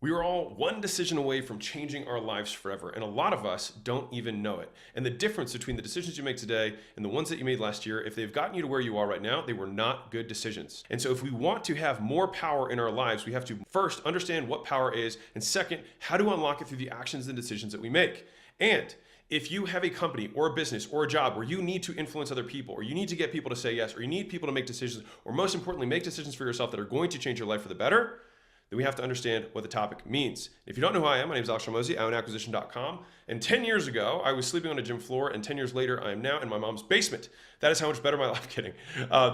We are all one decision away from changing our lives forever, and a lot of us don't even know it. And the difference between the decisions you make today and the ones that you made last year, if they've gotten you to where you are right now, they were not good decisions. And so if we want to have more power in our lives, we have to first understand what power is, and second, how to unlock it through the actions and decisions that we make. And if you have a company or a business or a job where you need to influence other people, or you need to get people to say yes, or you need people to make decisions, or most importantly, make decisions for yourself that are going to change your life for the better, then we have to understand what the topic means. If you don't know who I am, my name is HORMOZI. I own acquisition.com. And 10 years ago, I was sleeping on a gym floor, and 10 years later, I am now in my mom's basement. That is how much better my life. Kidding.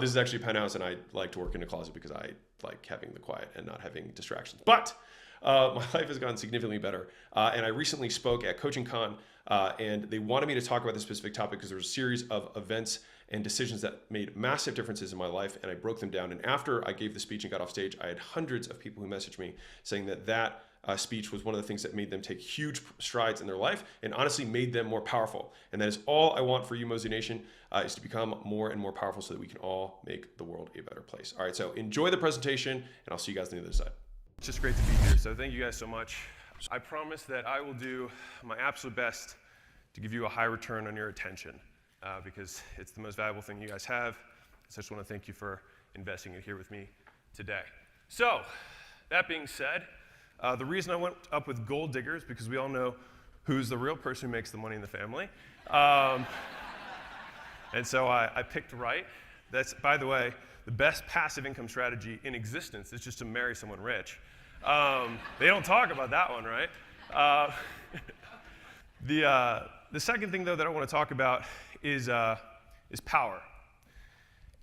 This is actually a penthouse, and I like to work in a closet because I like having the quiet and not having distractions. But my life has gotten significantly better. And I recently spoke at Coaching Con, and they wanted me to talk about this specific topic because there was a series of events and decisions that made massive differences in my life, and I broke them down. And after I gave the speech and got off stage, I had hundreds of people who messaged me saying that speech was one of the things that made them take huge strides in their life and honestly made them more powerful. And that is all I want for you, Mozi Nation, is to become more and more powerful so that we can all make the world a better place. All right, so enjoy the presentation, and I'll see you guys on the other side. It's just great to be here, so thank you guys so much. I promise that I will do my absolute best to give you a high return on your attention. Because it's the most valuable thing you guys have. So I just want to thank you for investing it here with me today. So, that being said, the reason I went up with gold diggers, because we all know who's the real person who makes the money in the family. And so I picked right. That's, by the way, the best passive income strategy in existence is just to marry someone rich. They don't talk about that one, right? The second thing, though, that I want to talk about is power.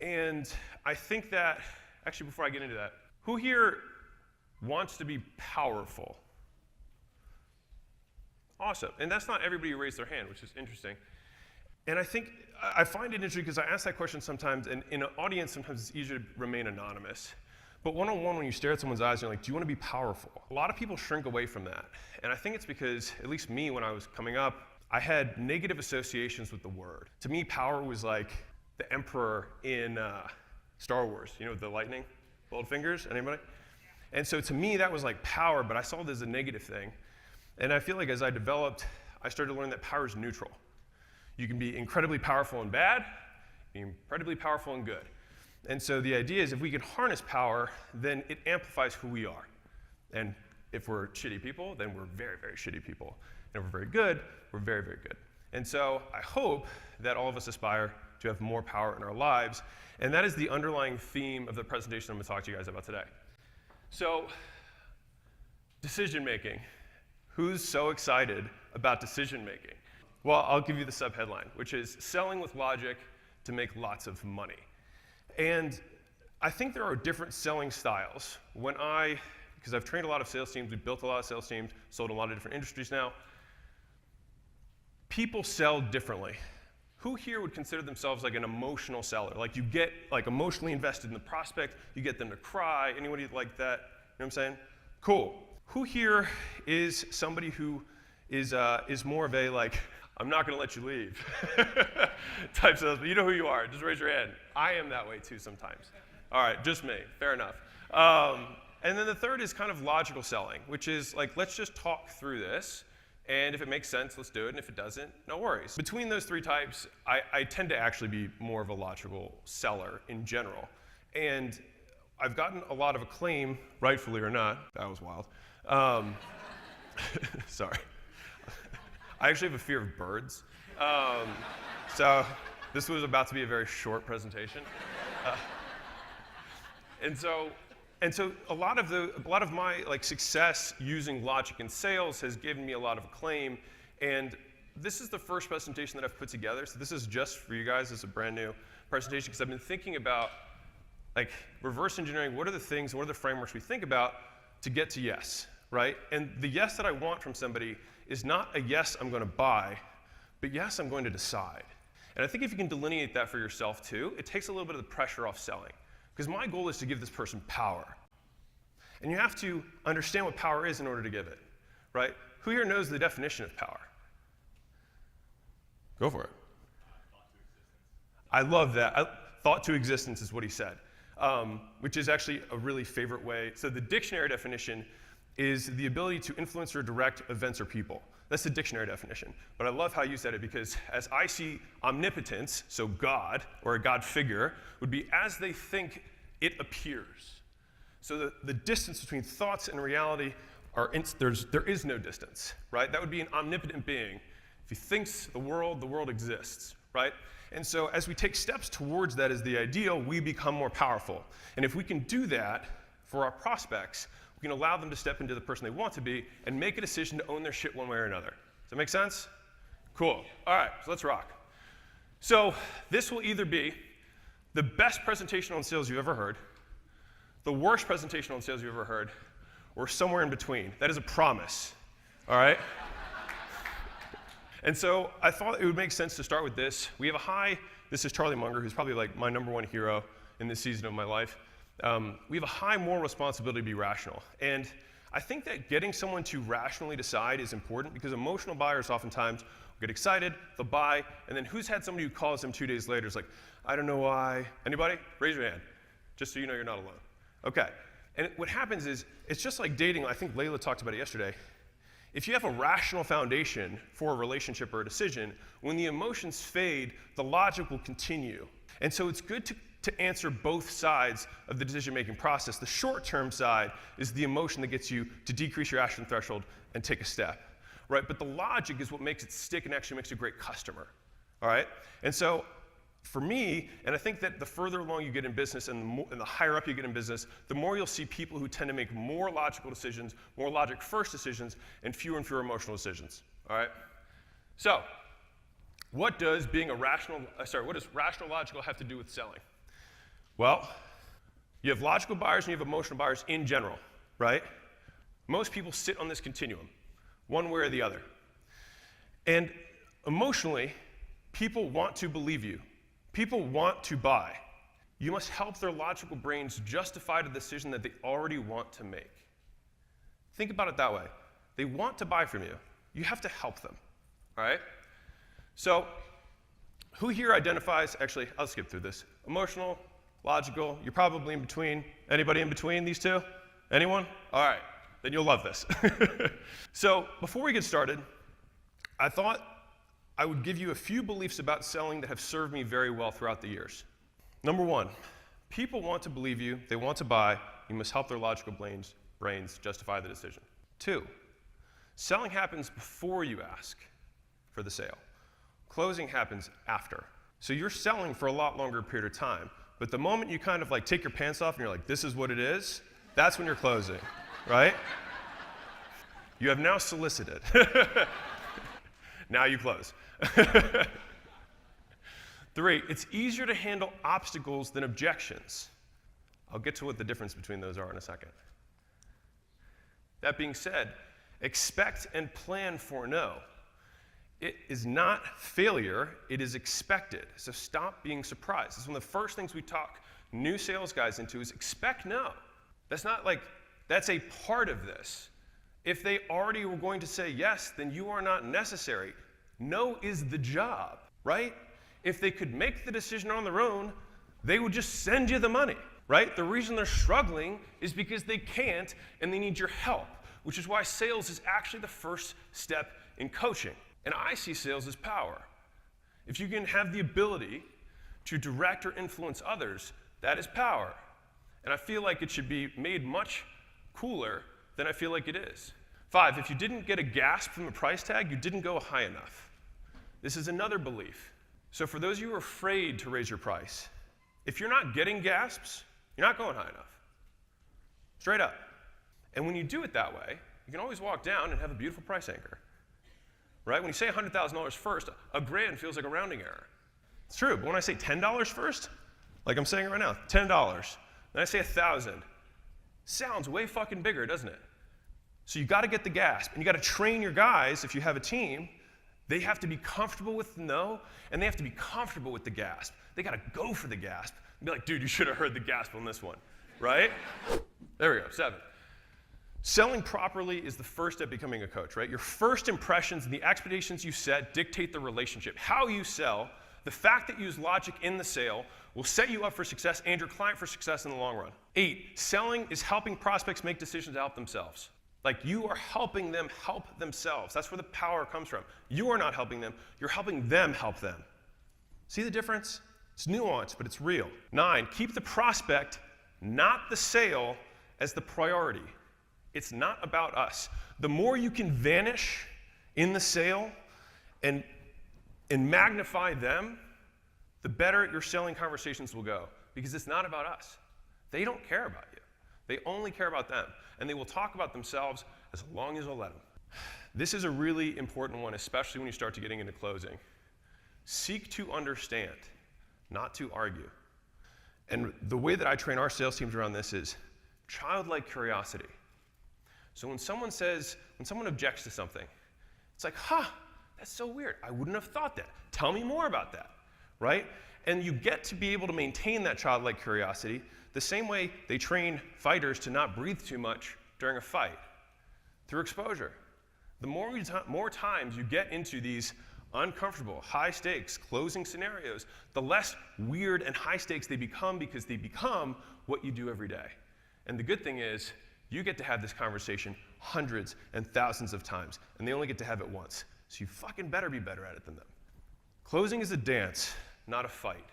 And I think that, actually, before I get into that, who here wants to be powerful? Awesome. And that's not everybody who raised their hand, which is interesting. And I find it interesting because I ask that question sometimes, and in an audience, sometimes it's easier to remain anonymous. But one-on-one, when you stare at someone's eyes, you're like, do you want to be powerful? A lot of people shrink away from that. And I think it's because, at least me, when I was coming up, I had negative associations with the word. To me, power was like the emperor in Star Wars, you know, with the lightning, bold fingers, anybody? And so to me, that was like power, but I saw it as a negative thing. And I feel like as I developed, I started to learn that power is neutral. You can be incredibly powerful and bad, incredibly powerful and good. And so the idea is if we can harness power, then it amplifies who we are. And if we're shitty people, then we're very, very shitty people. And if we're very good, we're very, very good. And so I hope that all of us aspire to have more power in our lives. And that is the underlying theme of the presentation I'm going to talk to you guys about today. So, decision making. Who's so excited about decision making? Well, I'll give you the subheadline, which is selling with logic to make lots of money. And I think there are different selling styles. Because I've trained a lot of sales teams, we've built a lot of sales teams, sold in a lot of different industries now. People sell differently. Who here would consider themselves like an emotional seller? Like you get like emotionally invested in the prospect, you get them to cry, anybody like that? You know what I'm saying? Cool. Who here is somebody who is more of a like, I'm not gonna let you leave type salesman? You know who you are, just raise your hand. I am that way too sometimes. All right, just me, fair enough. And then the third is kind of logical selling, which is like, let's just talk through this. And if it makes sense, let's do it. And if it doesn't, no worries. Between those three types, I tend to actually be more of a logical seller in general. And I've gotten a lot of acclaim, rightfully or not. That was wild. Sorry. I actually have a fear of birds. So this was about to be a very short presentation. And so a lot of my like success using logic in sales has given me a lot of acclaim. And this is the first presentation that I've put together. So this is just for you guys. This is a brand new presentation because I've been thinking about like reverse engineering. What are the things, what are the frameworks we think about to get to yes, right? And the yes that I want from somebody is not a yes I'm going to buy, but yes I'm going to decide. And I think if you can delineate that for yourself too, it takes a little bit of the pressure off selling. Because my goal is to give this person power. And you have to understand what power is in order to give it, right? Who here knows the definition of power? Go for it. I love that. Thought to existence is what he said, which is actually a really favorite way. So the dictionary definition is the ability to influence or direct events or people. That's the dictionary definition. But I love how you said it, because as I see omnipotence, so God, or a God figure, would be as they think it appears. So the distance between thoughts and reality, there is no distance, right? That would be an omnipotent being. If he thinks the world exists, right? And so as we take steps towards that as the ideal, we become more powerful. And if we can do that for our prospects, we can allow them to step into the person they want to be and make a decision to own their shit one way or another. Does that make sense? Cool. All right, so let's rock. So this will either be the best presentation on sales you've ever heard, the worst presentation on sales you've ever heard, or somewhere in between. That is a promise. All right? And so I thought it would make sense to start with this. We have this is Charlie Munger, who's probably like my #1 hero in this season of my life. We have a high moral responsibility to be rational. And I think that getting someone to rationally decide is important, because emotional buyers oftentimes will get excited, they'll buy, and then who's had somebody who calls them 2 days later is like, I don't know why. Anybody? Raise your hand, just so you know you're not alone. Okay. And what happens is, it's just like dating. I think Layla talked about it yesterday. If you have a rational foundation for a relationship or a decision, when the emotions fade, the logic will continue. And so it's good to answer both sides of the decision-making process. The short-term side is the emotion that gets you to decrease your action threshold and take a step, right? But the logic is what makes it stick and actually makes you a great customer, all right? And so for me, and I think that the further along you get in business and the higher up you get in business, the more you'll see people who tend to make more logical decisions, more logic-first decisions, and fewer emotional decisions, all right? So what does rational logical have to do with selling? Well, you have logical buyers and you have emotional buyers in general, right? Most people sit on this continuum, one way or the other. And emotionally, people want to believe you. People want to buy. You must help their logical brains justify the decision that they already want to make. Think about it that way. They want to buy from you. You have to help them, all right? So who here identifies, actually, I'll skip through this. Emotional, logical, you're probably in between. Anybody in between these two? Anyone? All right, then you'll love this. So before we get started, I thought I would give you a few beliefs about selling that have served me very well throughout the years. Number 1, people want to believe you, they want to buy, you must help their logical brains justify the decision. 2, selling happens before you ask for the sale. Closing happens after. So you're selling for a lot longer period of time, but the moment you kind of like take your pants off and you're like, this is what it is, that's when you're closing, right? You have now solicited. Now you close. 3, it's easier to handle obstacles than objections. I'll get to what the difference between those are in a second. That being said, expect and plan for no. It is not failure, it is expected. So stop being surprised. It's one of the first things we talk new sales guys into is expect no. That's a part of this. If they already were going to say yes, then you are not necessary. No is the job, right? If they could make the decision on their own, they would just send you the money, right? The reason they're struggling is because they can't and they need your help, which is why sales is actually the first step in coaching. And I see sales as power. If you can have the ability to direct or influence others, that is power. And I feel like it should be made much cooler than I feel like it is. 5, if you didn't get a gasp from the price tag, you didn't go high enough. This is another belief. So for those of you who are afraid to raise your price, if you're not getting gasps, you're not going high enough. Straight up. And when you do it that way, you can always walk down and have a beautiful price anchor. Right? When you say $100,000 first, $1,000 feels like a rounding error. It's true, but when I say $10 first, like I'm saying right now, $10, then I say 1,000, sounds way fucking bigger, doesn't it? So you gotta get the gasp, and you gotta train your guys, if you have a team, they have to be comfortable with the no, and they have to be comfortable with the gasp. They gotta go for the gasp, and be like, dude, you should have heard the gasp on this one, right? There we go, 7. Selling properly is the first step becoming a coach, right? Your first impressions and the expectations you set dictate the relationship. How you sell, the fact that you use logic in the sale will set you up for success and your client for success in the long run. 8, selling is helping prospects make decisions to help themselves. Like, you are helping them help themselves. That's where the power comes from. You are not helping them. You're helping them help them. See the difference? It's nuanced, but it's real. 9, keep the prospect, not the sale, as the priority. It's not about us. The more you can vanish in the sale and magnify them, the better your selling conversations will go, because it's not about us. They don't care about you. They only care about them, and they will talk about themselves as long as you'll let them. This is a really important one, especially when you start to getting into closing. Seek to understand, not to argue. And the way that I train our sales teams around this is childlike curiosity. So when someone objects to something, it's like, that's so weird. I wouldn't have thought that. Tell me more about that, right? And you get to be able to maintain that childlike curiosity the same way they train fighters to not breathe too much during a fight, through exposure. The more times you get into these uncomfortable, high-stakes closing scenarios, the less weird and high-stakes they become, because they become what you do every day. And the good thing is, you get to have this conversation hundreds and thousands of times, and they only get to have it once. So you fucking better be better at it than them. Closing is a dance, not a fight.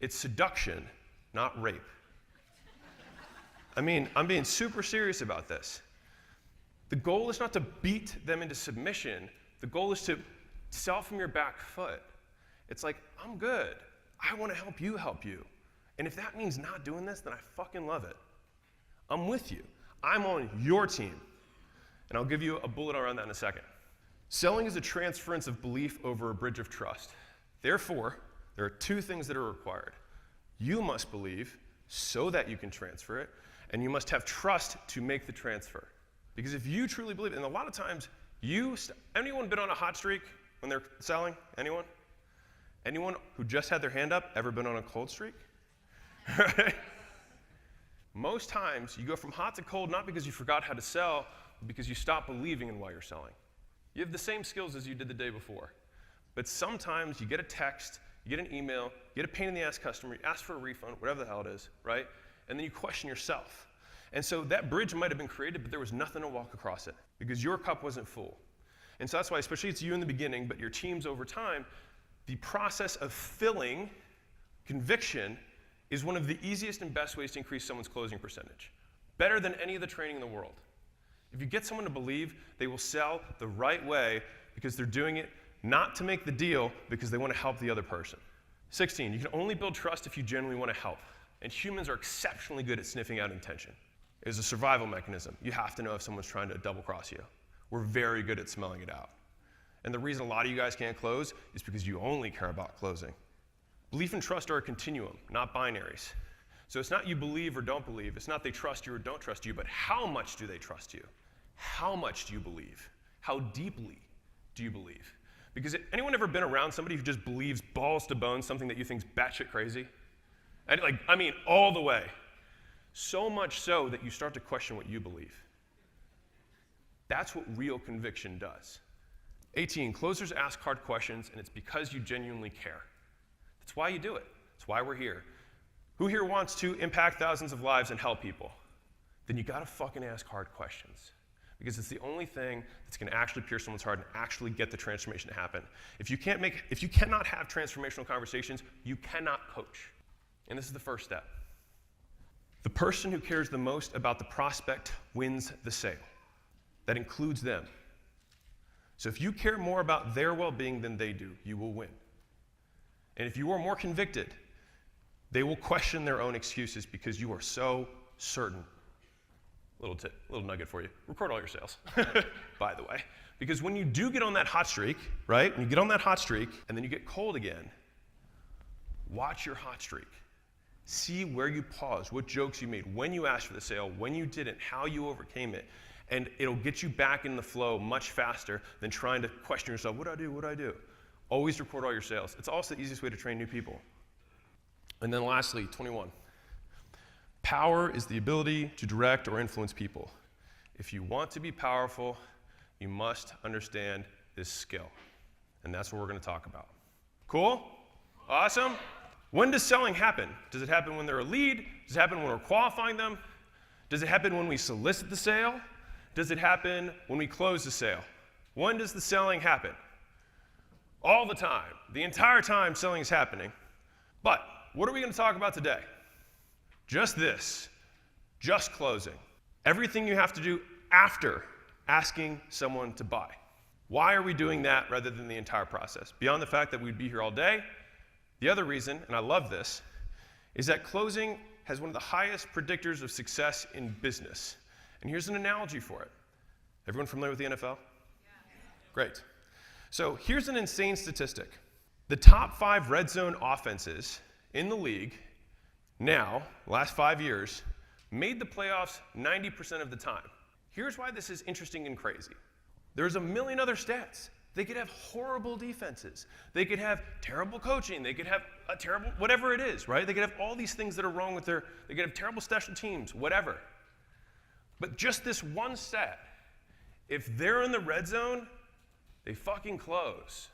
It's seduction, not rape. I mean, I'm being super serious about this. The goal is not to beat them into submission. The goal is to sell from your back foot. It's like, I'm good. I want to help you help you. And if that means not doing this, then I fucking love it. I'm with you. I'm on your team. And I'll give you a bullet around that in a second. Selling is a transference of belief over a bridge of trust. Therefore, there are 2 things that are required. You must believe so that you can transfer it, and you must have trust to make the transfer. Because if you truly believe, and a lot of times, anyone been on a hot streak when they're selling? Anyone? Anyone who just had their hand up ever been on a cold streak? Right? Most times, you go from hot to cold not because you forgot how to sell, but because you stopped believing in why you're selling. You have the same skills as you did the day before. But sometimes you get a text, you get an email, you get a pain-in-the-ass customer, you ask for a refund, whatever the hell it is, right? And then you question yourself. And so that bridge might have been created, but there was nothing to walk across it because your cup wasn't full. And so that's why, especially it's you in the beginning, but your teams over time, the process of filling conviction is one of the easiest and best ways to increase someone's closing percentage. Better than any of the training in the world. If you get someone to believe, they will sell the right way because they're doing it not to make the deal, because they want to help the other person. 16, you can only build trust if you genuinely want to help. And humans are exceptionally good at sniffing out intention. It is a survival mechanism. You have to know if someone's trying to double-cross you. We're very good at smelling it out. And the reason a lot of you guys can't close is because you only care about closing. Belief and trust are a continuum, not binaries. So it's not you believe or don't believe. It's not they trust you or don't trust you, but how much do they trust you? How much do you believe? How deeply do you believe? Because anyone ever been around somebody who just believes balls to bones something that you think's batshit crazy? I mean, all the way. So much so that you start to question what you believe. That's what real conviction does. 18, closers ask hard questions, and it's because you genuinely care. That's why you do it. That's why we're here. Who here wants to impact thousands of lives and help people? Then you gotta fucking ask hard questions. Because it's the only thing that's gonna actually pierce someone's heart and actually get the transformation to happen. If you cannot have transformational conversations, you cannot coach. And this is the first step. The person who cares the most about the prospect wins the sale. That includes them. So if you care more about their well-being than they do, you will win. And if you are more convicted, they will question their own excuses because you are so certain. Little nugget for you. Record all your sales, by the way. Because when you do get on that hot streak, right? When you get on that hot streak and then you get cold again, watch your hot streak. See where you paused, what jokes you made, when you asked for the sale, when you didn't, how you overcame it. And it'll get you back in the flow much faster than trying to question yourself, what do I do, what do I do? Always record all your sales. It's also the easiest way to train new people. And then lastly, 21. Power is the ability to direct or influence people. If you want to be powerful, you must understand this skill. And that's what we're going to talk about. Cool? Awesome? When does selling happen? Does it happen when they're a lead? Does it happen when we're qualifying them? Does it happen when we solicit the sale? does it happen when we close the sale? When does the selling happen? All the time. The entire time selling is happening. But what are we going to talk about today? Just this. Just closing. Everything you have to do after asking someone to buy. Why are we doing that rather than the entire process? Beyond the fact that we'd be here all day, the other reason, and I love this, is that closing has one of the highest predictors of success in business. And here's an analogy for it. Everyone familiar with the NFL? Yeah. Great. So here's an insane statistic. The top 5 red zone offenses in the league now, last 5 years, made the playoffs 90% of the time. Here's why this is interesting and crazy. There's a million other stats. They could have horrible defenses. They could have terrible coaching. They could have a terrible, whatever it is, right? They could have all these things that are wrong with they could have terrible special teams, whatever. But just this one stat, if they're in the red zone, they fucking close.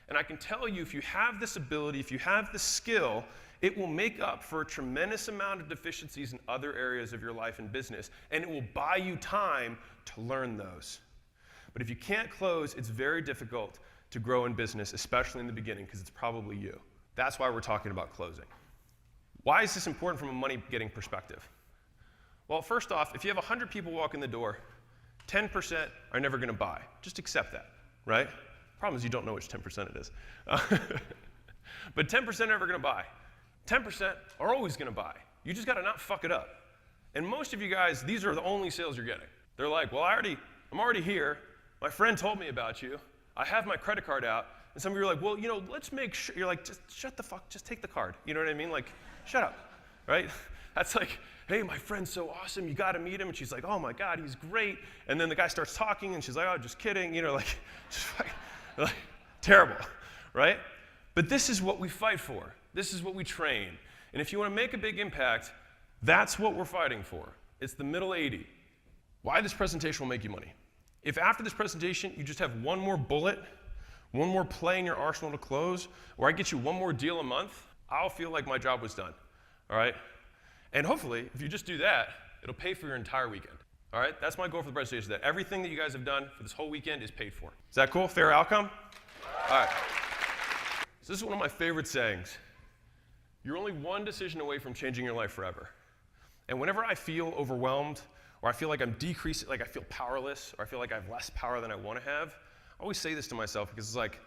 And I can tell you, if you have this ability, if you have this skill, it will make up for a tremendous amount of deficiencies in other areas of your life and business, and it will buy you time to learn those. But if you can't close, it's very difficult to grow in business, especially in the beginning, because it's probably you. That's why we're talking about closing. Why is this important from a money-getting perspective? Well, first off, if you have 100 people walk in the door, 10% are never going to buy. Just accept that, right? Problem is you don't know which 10% it is. But 10% are never going to buy. 10% are always going to buy. You just got to not fuck it up. And most of you guys, these are the only sales you're getting. They're like, well, I'm already here. My friend told me about you. I have my credit card out. And some of you are like, well, let's make sure. You're like, just shut the fuck, just take the card. You know what I mean? Like, shut up, right? That's like, hey, my friend's so awesome. You got to meet him. And she's like, oh my God, he's great. And then the guy starts talking and she's like, oh, just kidding. Like, terrible, right? But this is what we fight for. This is what we train. And if you want to make a big impact, that's what we're fighting for. It's the middle 80. Why this presentation will make you money. If after this presentation you just have one more bullet, one more play in your arsenal to close, or I get you one more deal a month, I'll feel like my job was done, all right? And hopefully, if you just do that, it'll pay for your entire weekend, all right? That's my goal for the presentation, that everything that you guys have done for this whole weekend is paid for. Is that cool? Fair outcome? All right. So this is one of my favorite sayings. You're only one decision away from changing your life forever. And whenever I feel overwhelmed, or I feel like I'm decreasing, like I feel powerless, or I feel like I have less power than I want to have, I always say this to myself because it's like,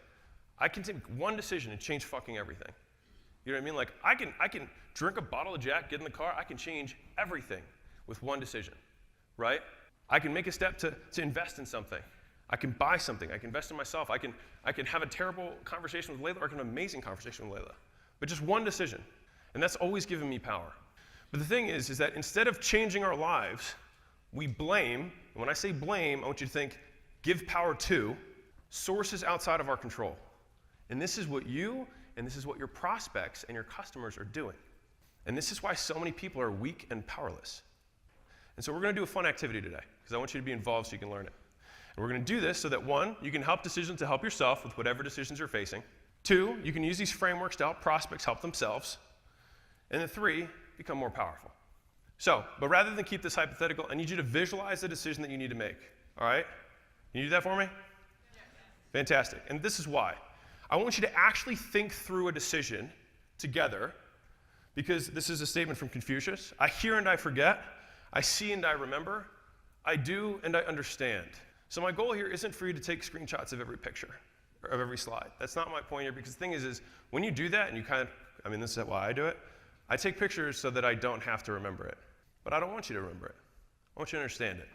I can take one decision and change fucking everything. You know what I mean? Like, I can drink a bottle of Jack, get in the car, I can change everything with one decision, right? I can make a step to invest in something. I can buy something. I can invest in myself. I can have a terrible conversation with Layla, or I can have an amazing conversation with Layla. But just one decision. And that's always given me power. But the thing is that instead of changing our lives, we blame. And when I say blame, I want you to think, give power to sources outside of our control. And this is what you and this is what your prospects and your customers are doing. And this is why so many people are weak and powerless. And so we're going to do a fun activity today, because I want you to be involved so you can learn it. And we're going to do this so that, 1, you can help decisions to help yourself with whatever decisions you're facing. 2, you can use these frameworks to help prospects help themselves. And then 3, become more powerful. So, but rather than keep this hypothetical, I need you to visualize the decision that you need to make. All right? Can you do that for me? Yeah. Fantastic. And this is why. I want you to actually think through a decision together, because this is a statement from Confucius. I hear and I forget. I see and I remember. I do and I understand. So my goal here isn't for you to take screenshots of every picture or of every slide. That's not my point here, because the thing is when you do that and you this is why I do it, I take pictures so that I don't have to remember it. But I don't want you to remember it. I want you to understand it.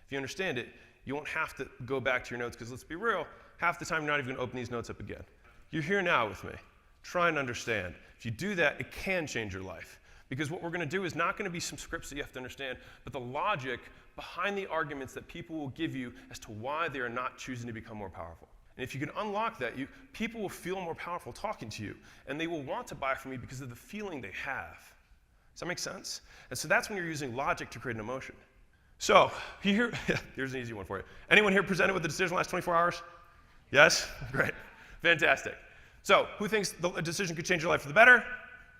If you understand it, you won't have to go back to your notes, because let's be real, half the time you're not even going to open these notes up again. You're here now with me. Try and understand. If you do that, it can change your life. Because what we're going to do is not going to be some scripts that you have to understand, but the logic behind the arguments that people will give you as to why they are not choosing to become more powerful. And if you can unlock that, people will feel more powerful talking to you, and they will want to buy from you because of the feeling they have. Does that make sense? And so that's when you're using logic to create an emotion. So here's an easy one for you. Anyone here presented with a decision in the last 24 hours? Yes? Great. Fantastic. So who thinks a decision could change your life for the better?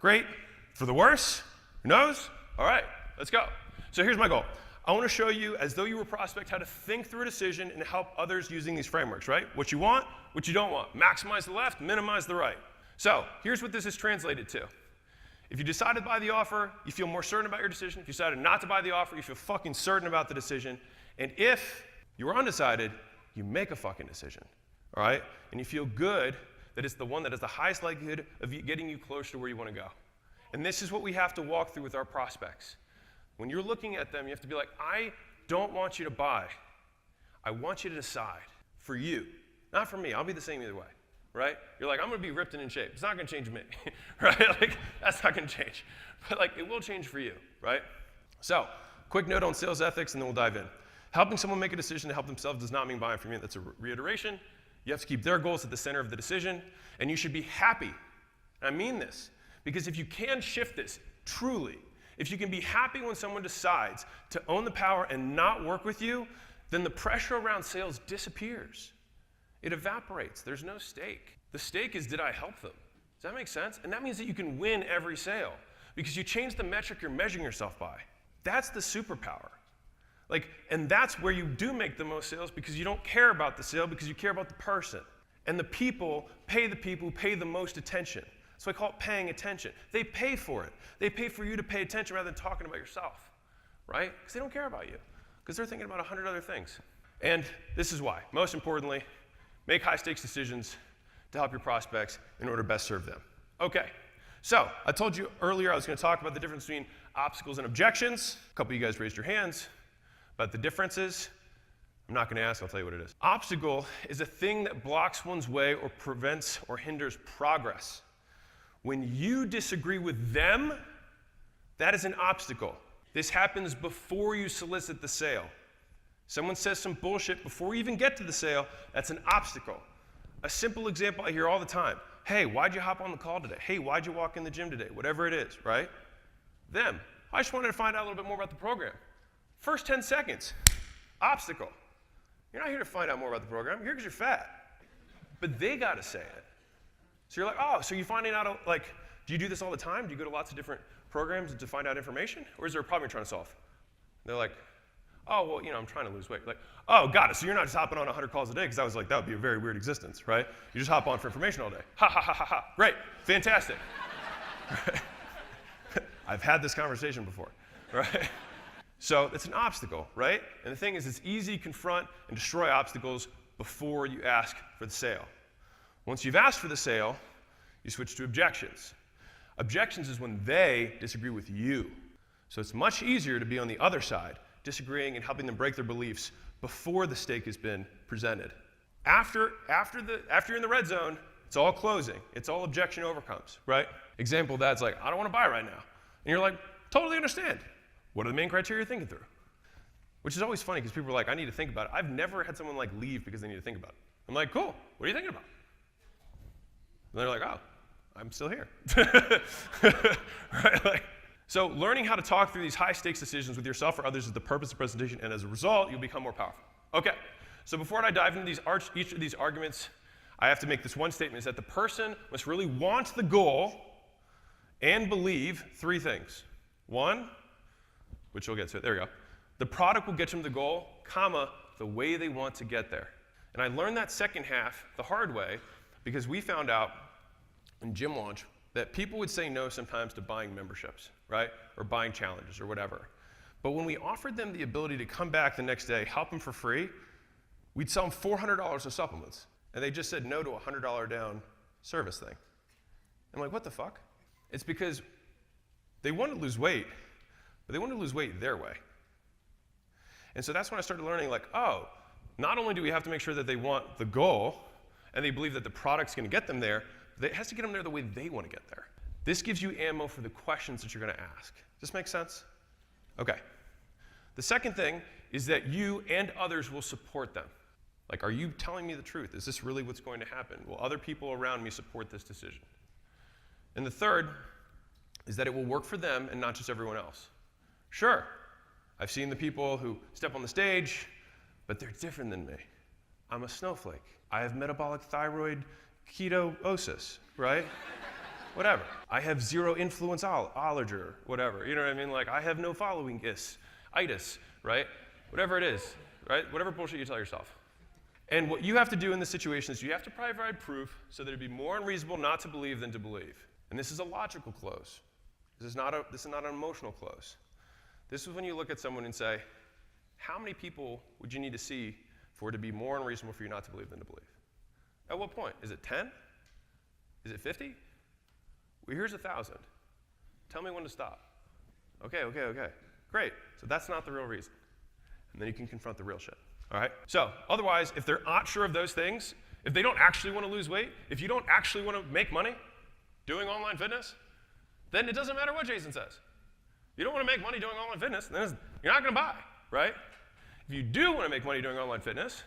Great. For the worse? Who knows? All right, let's go. So here's my goal. I want to show you, as though you were a prospect, how to think through a decision and help others using these frameworks, right? What you want, what you don't want. Maximize the left, minimize the right. So here's what this is translated to. If you decided to buy the offer, you feel more certain about your decision. If you decided not to buy the offer, you feel fucking certain about the decision. And if you were undecided, you make a fucking decision, all right? And you feel good that it's the one that has the highest likelihood of getting you closer to where you want to go. And this is what we have to walk through with our prospects. When you're looking at them, you have to be like, I don't want you to buy. I want you to decide for you, not for me. I'll be the same either way, right? You're like, I'm going to be ripped and in shape. It's not going to change me, right? Like, that's not going to change. But like, it will change for you, right? So, quick note on sales ethics, and then we'll dive in. Helping someone make a decision to help themselves does not mean buying from you. That's a reiteration. You have to keep their goals at the center of the decision, and you should be happy. And I mean this, because if you can shift this, truly, if you can be happy when someone decides to own the power and not work with you, then the pressure around sales disappears. It evaporates. There's no stake. The stake is, did I help them? Does that make sense? And that means that you can win every sale because you change the metric you're measuring yourself by. That's the superpower. And that's where you do make the most sales, because you don't care about the sale, because you care about the person. And the people who pay the most attention. So I call it paying attention. They pay for it. They pay for you to pay attention rather than talking about yourself, right? Because they don't care about you, because they're thinking about 100 other things. And this is why. Most importantly, make high-stakes decisions to help your prospects in order to best serve them. Okay, so I told you earlier I was going to talk about the difference between obstacles and objections. A couple of you guys raised your hands about the differences. I'm not going to ask, I'll tell you what it is. Obstacle is a thing that blocks one's way or prevents or hinders progress. When you disagree with them, that is an obstacle. This happens before you solicit the sale. Someone says some bullshit before you even get to the sale, that's an obstacle. A simple example I hear all the time. Hey, why'd you hop on the call today? Hey, why'd you walk in the gym today? Whatever it is, right? Them. I just wanted to find out a little bit more about the program. First 10 seconds, obstacle. You're not here to find out more about the program. You're here because you're fat. But they got to say it. So you're like, oh, so you're finding out, do you do this all the time? Do you go to lots of different programs to find out information? Or is there a problem you're trying to solve? They're like, oh, well, I'm trying to lose weight. Like, oh, got it. So you're not just hopping on 100 calls a day, because I was like, that would be a very weird existence, right? You just hop on for information all day. Ha, ha, ha, ha, ha. Great. Fantastic. I've had this conversation before, right? So it's an obstacle, right? And the thing is, it's easy to confront and destroy obstacles before you ask for the sale. Once you've asked for the sale, you switch to objections. Objections is when they disagree with you. So it's much easier to be on the other side, disagreeing and helping them break their beliefs before the stake has been presented. After you're in the red zone, it's all closing. It's all objection overcomes, right? Example of that's like, I don't want to buy right now. And you're like, totally understand. What are the main criteria you're thinking through? Which is always funny, because people are like, I need to think about it. I've never had someone leave because they need to think about it. I'm like, cool, what are you thinking about? And they're like, oh, I'm still here. Right? So learning how to talk through these high-stakes decisions with yourself or others is the purpose of the presentation, and as a result, you'll become more powerful. Okay, so before I dive into each of these arguments, I have to make this one statement, is that the person must really want the goal and believe three things. One, which we'll get to it, there we go. The product will get them to the goal, comma, the way they want to get there. And I learned that second half the hard way, because we found out in Gym Launch that people would say no sometimes to buying memberships, right? Or buying challenges or whatever. But when we offered them the ability to come back the next day, help them for free, we'd sell them $400 of supplements. And they just said no to a $100 down service thing. I'm like, what the fuck? It's because they want to lose weight, but they want to lose weight their way. And so that's when I started learning, oh, not only do we have to make sure that they want the goal and they believe that the product's going to get them there, but it has to get them there the way they want to get there. This gives you ammo for the questions that you're going to ask. Does this make sense? Okay. The second thing is that you and others will support them. Are you telling me the truth? Is this really what's going to happen? Will other people around me support this decision? And the third is that it will work for them and not just everyone else. Sure, I've seen the people who step on the stage, but they're different than me. I'm a snowflake. I have metabolic thyroid ketosis, right? Whatever. I have zero influence allergy, whatever. You know what I mean? I have no following itis, right? Whatever it is, right? Whatever bullshit you tell yourself. And what you have to do in this situation is you have to provide proof so that it'd be more unreasonable not to believe than to believe. And this is a logical close. This is not an emotional close. This is when you look at someone and say, how many people would you need to see for it to be more unreasonable for you not to believe than to believe? At what point? Is it 10? Is it 50? Well, here's 1,000. Tell me when to stop. Okay. Great. So that's not the real reason. And then you can confront the real shit. All right? So otherwise, if they're not sure of those things, if they don't actually want to lose weight, if you don't actually want to make money doing online fitness, then it doesn't matter what Jason says. You don't want to make money doing online fitness, then you're not going to buy, right? If you do want to make money doing online fitness,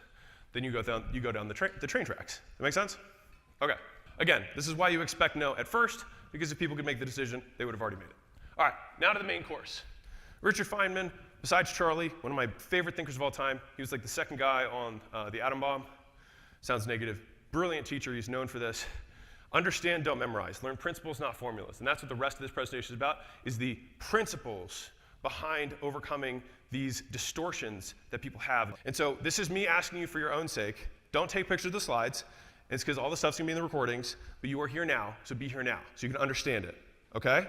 then you go down the train tracks. That make sense? Okay. Again, this is why you expect no at first, because if people could make the decision, they would have already made it. All right, now to the main course. Richard Feynman, besides Charlie, one of my favorite thinkers of all time, he was like the second guy on the atom bomb. Sounds negative. Brilliant teacher, he's known for this. Understand, don't memorize. Learn principles, not formulas. And that's what the rest of this presentation is about, is the principles behind overcoming these distortions that people have. And so this is me asking you for your own sake, don't take pictures of the slides. It's because all the stuff's gonna be in the recordings, but you are here now, so be here now, so you can understand it, okay?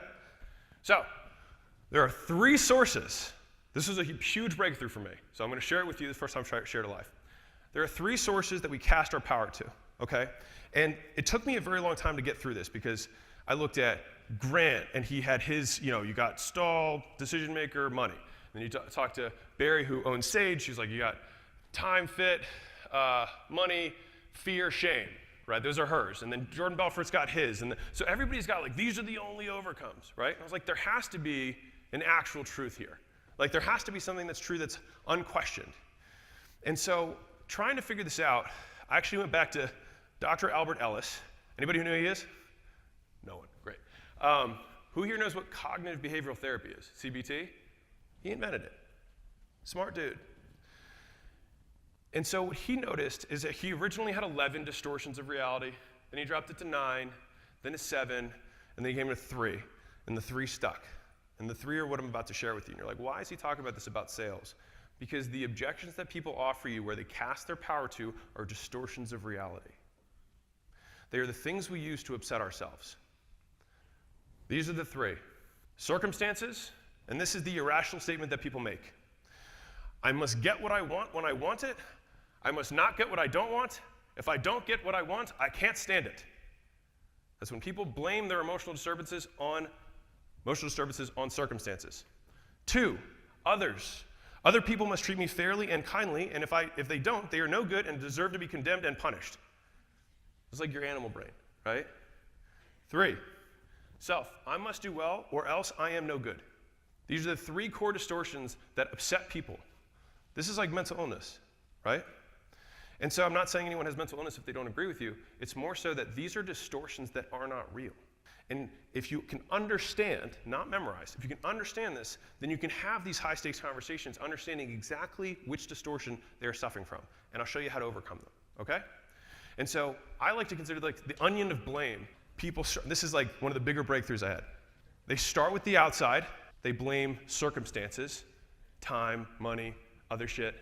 So, there are 3 sources. This is a huge breakthrough for me, so I'm gonna share it with you the first time I share it live. There are 3 sources that we cast our power to, okay? And it took me a very long time to get through this because I looked at Grant, and he had his, you got stall, decision maker, money. Then you talk to Barry, who owns Sage. She's like, you got time, fit, money, fear, shame, right? Those are hers. And then Jordan Belfort's got his. And so everybody's got like, these are the only overcomes, right? And I was like, there has to be an actual truth here. Like there has to be something that's true that's unquestioned. And so trying to figure this out, I actually went back to Dr. Albert Ellis. Anybody who knew who he is? No one, great. Who here knows what cognitive behavioral therapy is? CBT? He invented it. Smart dude. And so what he noticed is that he originally had 11 distortions of reality, then he dropped it to 9, then to 7, and then he came to 3, and the 3 stuck. And the 3 are what I'm about to share with you. And you're like, why is he talking about this about sales? Because the objections that people offer you where they cast their power to are distortions of reality. They are the things we use to upset ourselves. These are the 3. Circumstances, and this is the irrational statement that people make. I must get what I want when I want it. I must not get what I don't want. If I don't get what I want, I can't stand it. That's when people blame their emotional disturbances on circumstances. 2, others. Other people must treat me fairly and kindly, and if they don't, they are no good and deserve to be condemned and punished. It's like your animal brain, right? 3, self. I must do well or else I am no good. These are the 3 core distortions that upset people. This is like mental illness, right? And so I'm not saying anyone has mental illness if they don't agree with you. It's more so that these are distortions that are not real. And if you can understand, not memorize, if you can understand this, then you can have these high stakes conversations understanding exactly which distortion they're suffering from. And I'll show you how to overcome them, okay? And so I like to consider like the onion of blame. This is like one of the bigger breakthroughs I had. They start with the outside. They blame circumstances, time, money, other shit.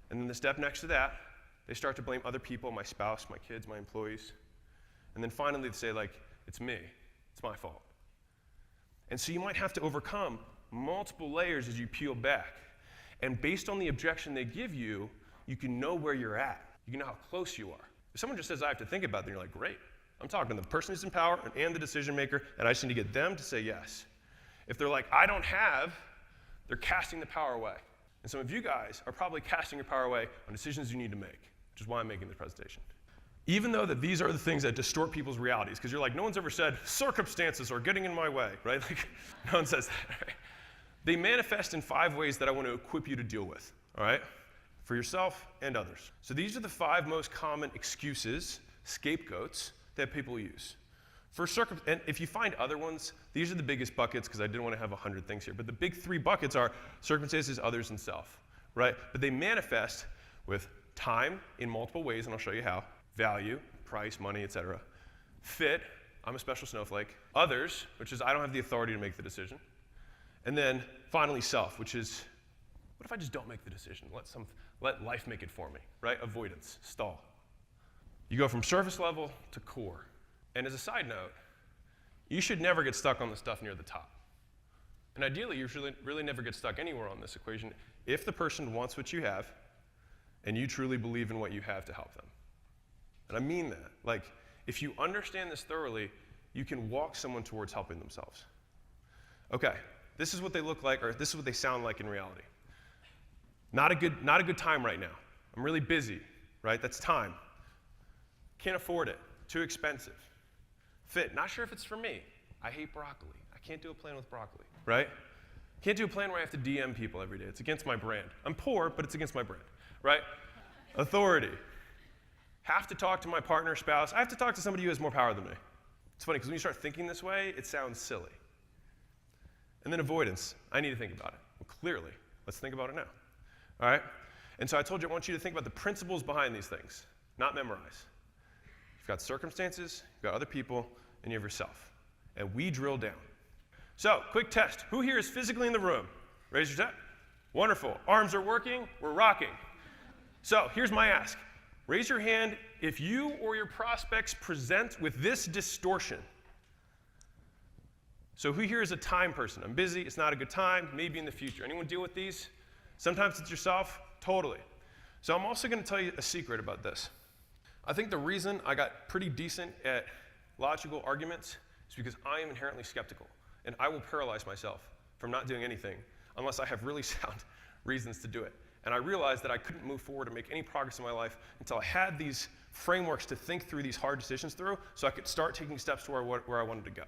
And then the step next to that, they start to blame other people, my spouse, my kids, my employees. And then finally they say like, it's me, it's my fault. And so you might have to overcome multiple layers as you peel back. And based on the objection they give you, you can know where you're at. You can know how close you are. If someone just says, I have to think about it, then you're like, great. I'm talking to the person who's in power and the decision maker, and I just need to get them to say yes. If they're like, I don't have, they're casting the power away. And some of you guys are probably casting your power away on decisions you need to make, which is why I'm making this presentation. Even though that these are the things that distort people's realities, because you're like, no one's ever said, circumstances are getting in my way, right? Like, no one says that, right? They manifest in 5 ways that I want to equip you to deal with, all right? For yourself and others. So these are the 5 most common excuses, scapegoats, that people use. And if you find other ones, these are the biggest buckets, because I didn't want to have 100 things here, but the big 3 buckets are circumstances, others, and self, right? But they manifest with time in multiple ways, and I'll show you how. Value, price, money, etc. Fit, I'm a special snowflake. Others, which is I don't have the authority to make the decision. And then finally self, which is What if I just don't make the decision? Let life make it for me, right? Avoidance, stall. You go from surface level to core. And as a side note, you should never get stuck on the stuff near the top. And ideally, you should really never get stuck anywhere on this equation if the person wants what you have and you truly believe in what you have to help them. And I mean that. Like, if you understand this thoroughly, you can walk someone towards helping themselves. Okay, this is what they look like, or this is what they sound like in reality. Not a good time right now. I'm really busy, right? That's time. Can't afford it. Too expensive. Fit. Not sure if it's for me. I hate broccoli. I can't do a plan with broccoli, right? Can't do a plan where I have to DM people every day. It's against my brand. I'm poor, but it's against my brand, right? Authority. Have to talk to my partner, spouse. I have to talk to somebody who has more power than me. It's funny, because when you start thinking this way, it sounds silly. And then avoidance. I need to think about it. Well, clearly, let's think about it now. All right? And so I told you I want you to think about the principles behind these things, not memorize. You've got circumstances, you've got other people, and you have yourself. And we drill down. So, quick test. Who here is physically in the room? Raise your hand. Wonderful. Arms are working. We're rocking. So, here's my ask. Raise your hand if you or your prospects present with this distortion. So who here is a time person? I'm busy, it's not a good time, maybe in the future. Anyone deal with these? Sometimes it's yourself, totally. So I'm also going to tell you a secret about this. I think the reason I got pretty decent at logical arguments is because I am inherently skeptical, and I will paralyze myself from not doing anything unless I have really sound reasons to do it. And I realized that I couldn't move forward or make any progress in my life until I had these frameworks to think through these hard decisions through so I could start taking steps to where I wanted to go.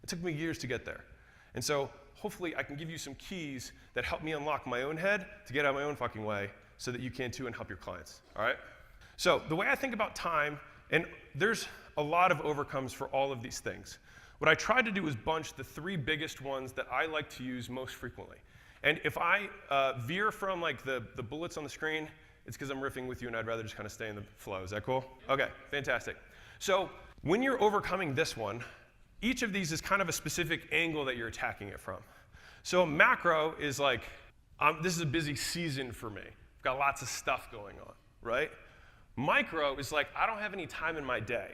It took me years to get there. And so hopefully I can give you some keys that help me unlock my own head to get out of my own fucking way so that you can too and help your clients, all right? So the way I think about time, and there's a lot of overcomes for all of these things. What I tried to do is bunch the 3 biggest ones that I like to use most frequently. And if I veer from like the bullets on the screen, it's because I'm riffing with you and I'd rather just kind of stay in the flow. Is that cool? Okay, fantastic. So when you're overcoming this one, each of these is kind of a specific angle that you're attacking it from. So macro is like, this is a busy season for me. I've got lots of stuff going on, right? Micro is like, I don't have any time in my day.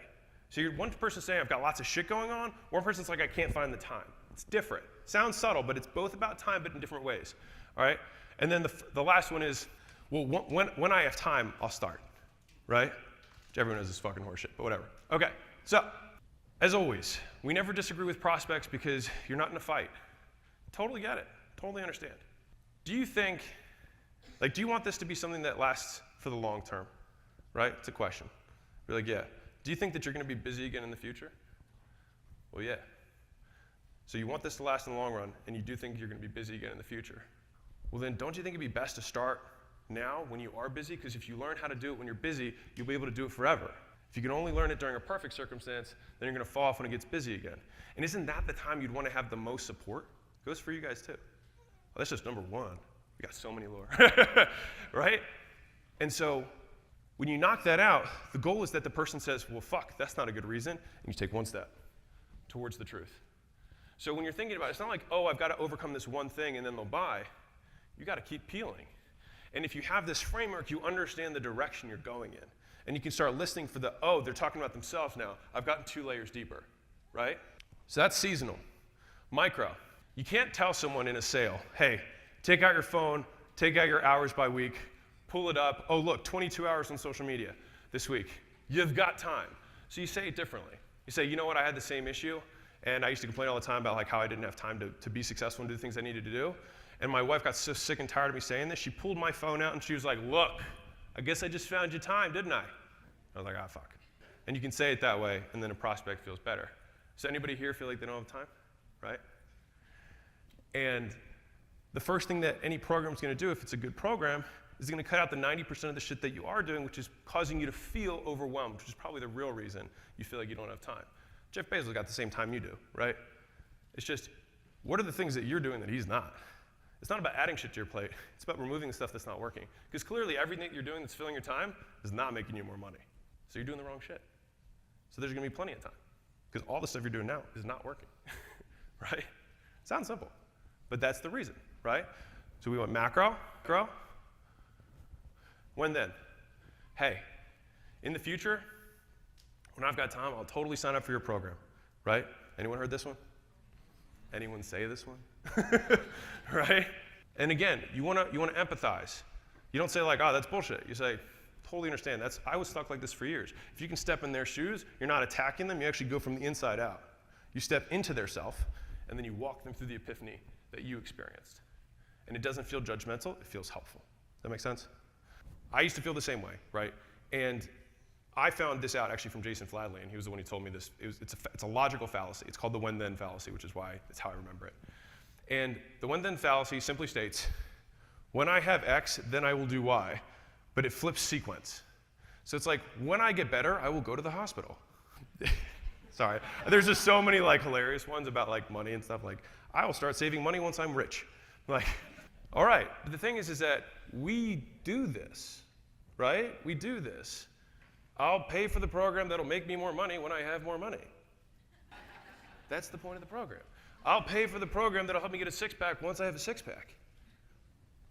So you're one person saying I've got lots of shit going on, one person's like I can't find the time. It's different. Sounds subtle, but it's both about time, but in different ways. All right? And then the last one is, well, when I have time, I'll start. Right? Which everyone knows is fucking horseshit, but whatever. Okay, so, as always, we never disagree with prospects because you're not in a fight. Totally get it. Totally understand. Do you think, do you want this to be something that lasts for the long term? Right? It's a question. You're like, yeah. Do you think that you're going to be busy again in the future? Well, yeah. So you want this to last in the long run, and you do think you're going to be busy again in the future. Well, then don't you think it'd be best to start now when you are busy? Because if you learn how to do it when you're busy, you'll be able to do it forever. If you can only learn it during a perfect circumstance, then you're going to fall off when it gets busy again. And isn't that the time you'd want to have the most support? It goes for you guys too. Well, that's just number 1. We got so many lore. Right? And so when you knock that out, the goal is that the person says, well, fuck, that's not a good reason, and you take one step towards the truth. So when you're thinking about it, it's not like, oh, I've got to overcome this one thing and then they'll buy. You got to keep peeling. And if you have this framework, you understand the direction you're going in. And you can start listening for the, oh, they're talking about themselves now. I've gotten 2 layers deeper, right? So that's seasonal. Micro. You can't tell someone in a sale, hey, take out your phone, take out your hours by week, pull it up. Oh, look, 22 hours on social media this week. You've got time. So you say it differently. You say, you know what, I had the same issue. And I used to complain all the time about how I didn't have time to be successful and do the things I needed to do. And my wife got so sick and tired of me saying this, she pulled my phone out and she was like, look, I guess I just found you time, didn't I? I was like, ah, fuck. And you can say it that way, and then a prospect feels better. Does anybody here feel like they don't have time? Right? And the first thing that any program is going to do, if it's a good program, is going to cut out the 90% of the shit that you are doing, which is causing you to feel overwhelmed, which is probably the real reason you feel like you don't have time. Jeff Bezos got the same time you do, right? It's just, what are the things that you're doing that he's not? It's not about adding shit to your plate. It's about removing the stuff that's not working. Because clearly everything that you're doing that's filling your time is not making you more money. So you're doing the wrong shit. So there's going to be plenty of time. Because all the stuff you're doing now is not working, right? Sounds simple, but that's the reason, right? So we went macro, when then? Hey, in the future, when I've got time, I'll totally sign up for your program, right? Anyone heard this one? Anyone say this one? Right? And again, you want to empathize. You don't say like, oh, that's bullshit. You say, totally understand. I was stuck like this for years. If you can step in their shoes, you're not attacking them. You actually go from the inside out. You step into their self, and then you walk them through the epiphany that you experienced. And it doesn't feel judgmental. It feels helpful. Does that make sense? I used to feel the same way, right? And I found this out actually from Jason Fladley, and he was the one who told me this. It's a logical fallacy. It's called the when-then fallacy, which is why it's how I remember it. And the when-then fallacy simply states, when I have X, then I will do Y, but it flips sequence. So it's like, when I get better, I will go to the hospital. Sorry, there's just so many like hilarious ones about like money and stuff. Like, I will start saving money once I'm rich. Like, all right, but the thing is that we do this, right? We do this. I'll pay for the program that'll make me more money when I have more money. That's the point of the program. I'll pay for the program that'll help me get a six-pack once I have a six-pack.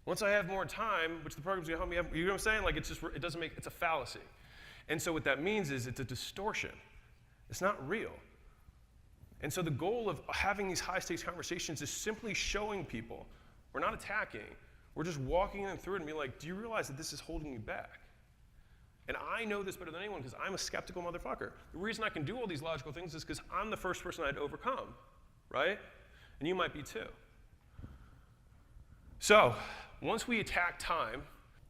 Once I have more time, which the program's gonna help me have, you know what I'm saying? Like, it's a fallacy. And so what that means is it's a distortion. It's not real. And so the goal of having these high-stakes conversations is simply showing people, we're not attacking, we're just walking them through it and being like, do you realize that this is holding you back? And I know this better than anyone because I'm a skeptical motherfucker. The reason I can do all these logical things is because I'm the first person I had to overcome, right? And you might be too. So, once we attack time